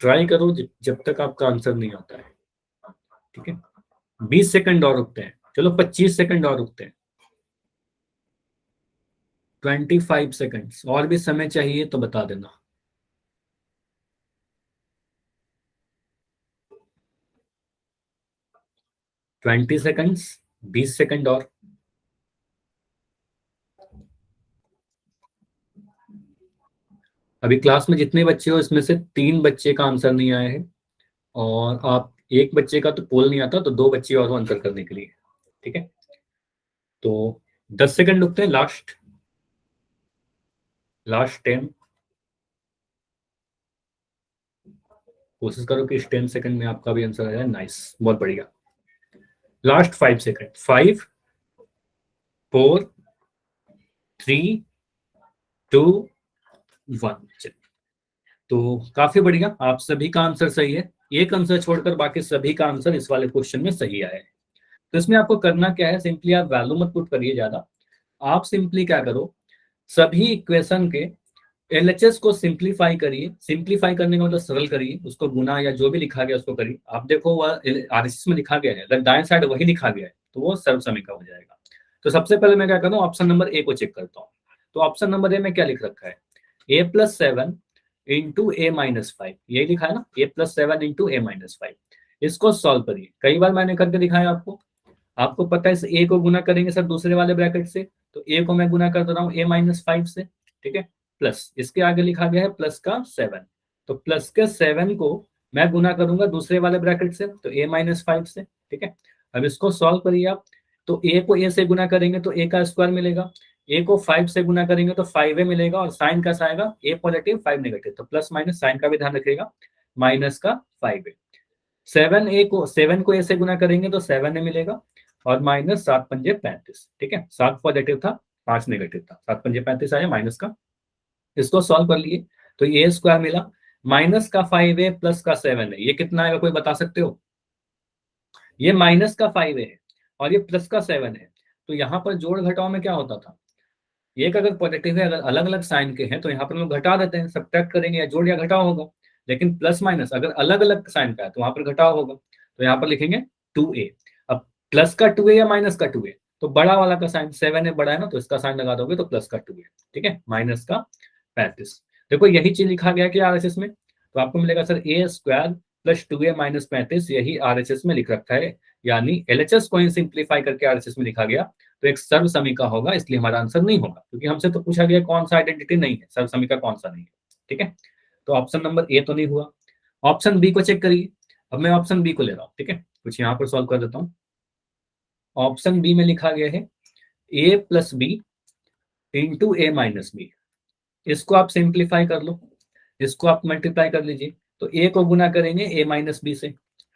Speaker 1: ट्राई करो जब तक आपका आंसर नहीं आता है। ठीक है, 20 सेकंड और रुकते हैं, चलो 25 सेकंड और रुकते हैं, 25 सेकंड और भी समय चाहिए तो बता देना। 20 सेकंड्स, 20 सेकंड और। अभी क्लास में जितने बच्चे हो इसमें से 3 बच्चे का आंसर नहीं आया है, और आप एक बच्चे का तो पोल नहीं आता, तो 2 बच्चे और आंसर करने के लिए। ठीक है, तो 10 सेकंड रुकते हैं, लास्ट लास्ट 10। कोशिश करो कि इस 10 सेकंड में आपका भी आंसर आ जाए, नाइस, बहुत बढ़िया। Last 5 second, 5 4 3 2 1। तो काफी बढ़िया, आप सभी का आंसर सही है, एक आंसर छोड़कर बाकी सभी का आंसर इस वाले क्वेश्चन में सही आया है। तो इसमें आपको करना क्या है, सिंपली आप वैल्यू मत पुट करिए ज्यादा, आप सिंपली क्या करो, सभी इक्वेशन के एलएचएस को सिंप्लीफाई करिए, सिंप्लीफाई करने का मतलब सरल करिए, उसको गुना या जो भी लिखा गया उसको करिए। आप देखो वह आरएचएस में लिखा गया है, अगर दाएं साइड वही लिखा गया है तो वो सर्वसमीका हो जाएगा। तो सबसे पहले मैं क्या करता हूँ, ऑप्शन नंबर ए को चेक करता हूँ। तो ऑप्शन नंबर ए में क्या लिख रखा है, a+7 इंटू a-5, यही लिखा है ना, a+7 इंटू a-5। इसको सॉल्व करिए, कई बार मैंने करके दिखाया आपको। आपको पता है इस a को गुना करेंगे सर दूसरे वाले ब्रैकेट से, तो a को मैं गुना कर रहा हूँ a-5 से, ठीक है, प्लस इसके आगे लिखा गया है प्लस का 7, तो प्लस के 7 को मैं गुना करूंगा दूसरे वाले ब्रैकेट से, तो a-5 से, ठीक है। अब इसको सॉल्व करिए आप, तो a को a से गुना करेंगे तो a का स्क्वायर मिलेगा, a को 5 से गुना करेंगे तो 5a मिलेगा, और साइन कैसा आएगा, a पॉजिटिव 5 नेगेटिव, तो प्लस माइनस साइन का भी ध्यान रखिएगा, माइनस का 5a। 7 को a से गुना करेंगे तो 7a मिलेगा, और माइनस 7×5 = 35, ठीक है, 7 पॉजिटिव था 5 नेगेटिव था, 7×35 आया माइनस का। इसको सॉल्व कर लिए तो ए स्क्वायर मिला, माइनस का 5a प्लस का 7a, ये कितना आएगा कोई बता सकते हो? ये माइनस का 5a है और ये प्लस का 7 है, तो यहाँ पर जोड़ घटाव में क्या होता था, एक अगर पॉजिटिव है, अगर अलग अलग साइन के हैं तो यहाँ पर हम लोग घटा देते हैं, सब्ट्रैक्ट करेंगे, या जोड़ या घटाव होगा। लेकिन प्लस माइनस अगर अलग अलग साइन का है तो वहां पर घटाव होगा, तो यहाँ पर लिखेंगे 2a। अब प्लस का 2a या माइनस का 2a, तो बड़ा वाला का साइन 7 है, बड़ा है ना, तो इसका साइन लगा दोगे तो प्लस का 2a, ठीक है, माइनस का 35। देखो यही चीज लिखा गया कि आरएचएस में, तो आपको मिलेगा सर a² प्लस 2a-35, यही आरएचएस में लिख रखा है, यानी एलएचएस को सिंप्लीफाई करके आरएचएस में लिखा गया, तो एक सर्वसमीका होगा, इसलिए हमारा आंसर नहीं होगा, क्योंकि हमसे तो पूछा गया कौन सा आइडेंटिटी नहीं है, सर्वसमीका कौन सा नहीं है, ठीक है। तो ऑप्शन नंबर ए तो नहीं हुआ। ऑप्शन बी को चेक करिए, अब मैं ऑप्शन बी को ले रहा हूँ, ठीक है, कुछ यहाँ पर सॉल्व कर देता हूँ। ऑप्शन बी में लिखा गया है a+b इंटू a-b, इसको आप सिंप्लीफाई कर लो, इसको आप मल्टीप्लाई कर लीजिए, तो a को गुना करेंगे a-b से,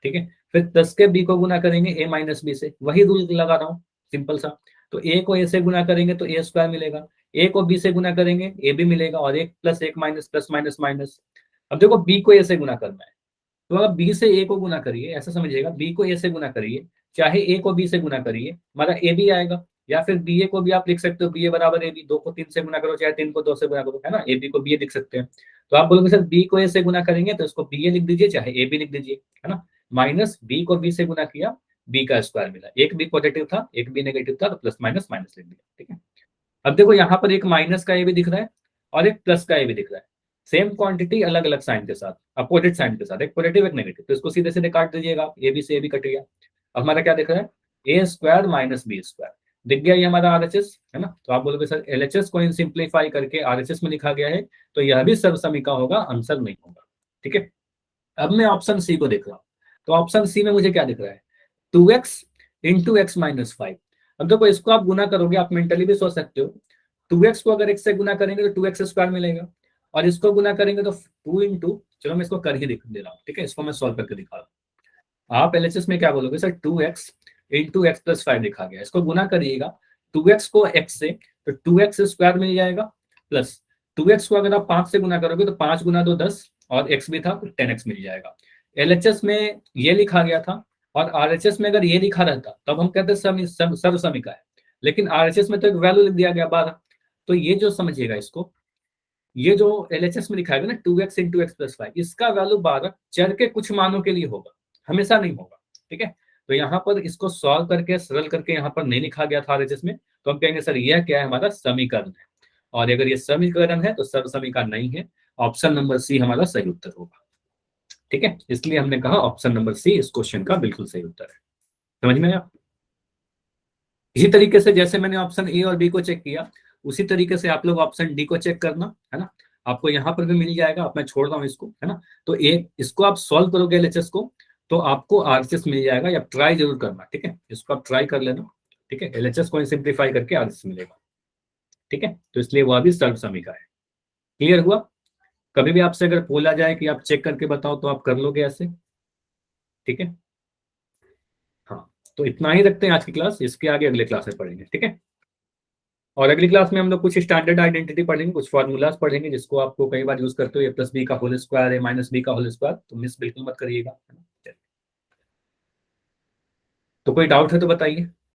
Speaker 1: ठीक है, फिर 10 के b को गुना करेंगे a-b से, वही रूल लगा रहा हूँ सिंपल सा। तो a को a से गुना करेंगे तो a स्क्वायर मिलेगा, a को b से गुना करेंगे a भी मिलेगा, और 1 + 1 माइनस प्लस माइनस माइनस। अब देखो b को a से गुना करना है, तो अगर b से a को गुना करिए, ऐसा समझिएगा, b को a से गुना करिए, चाहे a को b से गुना करिए, हमारा a भी आएगा, या फिर ba को भी आप लिख सकते हो, ba बराबर ab, 2 को 3 से गुना करो, चाहे 3 को 2 से गुना करो, है ना, ab को ba लिख सकते हैं। तो आप बोलोगे सर b को a से गुना करेंगे तो इसको ba लिख दीजिए, चाहे a भी लिख दीजिए, है ना, माइनस b को b से गुना किया, b का स्क्वायर मिला, एक b पॉजिटिव था एक b नेगेटिव था, तो प्लस माइनस माइनस लिख दिया, ठीक है। अब देखो यहाँ पर एक माइनस का a भी दिख रहा है और एक प्लस का a भी दिख रहा है, सेम क्वांटिटी अलग अलग साइन के साथ, अपोजिट साइन के साथ, एक पॉजिटिव एक नेगेटिव, तो इसको सीधे सीधे काट दीजिएगा, ए बी से ए भी कट गया। अब हमारा क्या दिख रहा है, a² माइनस b², दिख गया ये हमारा आरएचएस, है ना। तो आप बोलोगे सर एलएचएस को सिंप्लीफाई करके आरएचएस में लिखा गया है, तो यह भी सर्वसमीका होगा, आंसर नहीं होगा, ठीक है। अब मैं ऑप्शन सी को देख रहा हूँ, तो ऑप्शन सी में मुझे क्या दिख रहा है, 2x इंटू x-5। अब देखो इसको आप गुना करोगे, आप मेंटली भी सोच सकते हो, 2x को अगर x से गुना करेंगे तो 2x² मिलेगा, और इसको गुना करेंगे तो 2 इंटू, चलो मैं इसको कर ही दे रहा हूँ, ठीक है, इसको मैं सॉल्व करके दिखा रहा हूँ। आप एलएचएस में क्या बोलोगे सर, 2x इंटू x+5 लिखा गया, इसको गुना करिएगा 2x को x से, तो 2x² मिल जाएगा, प्लस 2x को अगर आप 5 से गुना करोगे तो 5 गुना 2 10, और x भी था तो 10x मिल जाएगा। एलएचएस में ये लिखा गया था, और आरएचएस में अगर ये लिखा रहता तब हम कहते सर्वसमीका है, लेकिन आरएचएस में तो एक वैल्यू लिख दिया गया 12, तो ये जो समझिएगा इसको, ये जो एलएचएस में लिखा है ना 2x इंटू x+5, इसका वैल्यू 12 चर के कुछ मानों के लिए होगा, हमेशा नहीं होगा, ठीक है। तो यहाँ पर इसको सॉल्व करके सरल करके यहाँ पर नहीं लिखा गया था आरएचएस में, तो हम कहेंगे सर यह क्या है, हमारा समीकरण है, और अगर ये समीकरण है तो सर्वसमीका नहीं है, ऑप्शन नंबर सी हमारा सही उत्तर होगा, ठीक है। इसलिए हमने कहा ऑप्शन नंबर सी इस क्वेश्चन का बिल्कुल सही उत्तर है। समझ में आया? इसी तरीके से जैसे मैंने ऑप्शन ए और बी को चेक किया, उसी तरीके से आप लोग ऑप्शन डी को चेक करना, है ना, आपको यहाँ पर भी मिल जाएगा, अब मैं छोड़ रहा हूँ इसको, है ना। तो इसको आप सॉल्व करोगे एलएचएस को, तो आपको आरएचएस मिल जाएगा, या ट्राई जरूर करना, ठीक है, इसको आप ट्राई कर लेना, ठीक है, एलएचएस को सिंप्लीफाई करके आरएचएस मिलेगा, ठीक है। तो इसलिए वह भी सर्वसमीका है। क्लियर हुआ? कभी भी आपसे अगर बोला जाए कि आप चेक करके बताओ तो आप कर लोगे ऐसे, ठीक है। हाँ, तो इतना ही रखते हैं आज की क्लास, इसके आगे अगले क्लास में पढ़ेंगे, ठीक है। और अगली क्लास में हम लोग कुछ स्टैंडर्ड आइडेंटिटी पढ़ेंगे, कुछ फॉर्मूलाज पढ़ेंगे, जिसको आपको कई बार यूज करते हो, a+b का होल स्क्वायर, a-b का होल स्क्वायर, तो मिस बिल्कुल मत करिएगा। तो कोई डाउट है तो बताइए।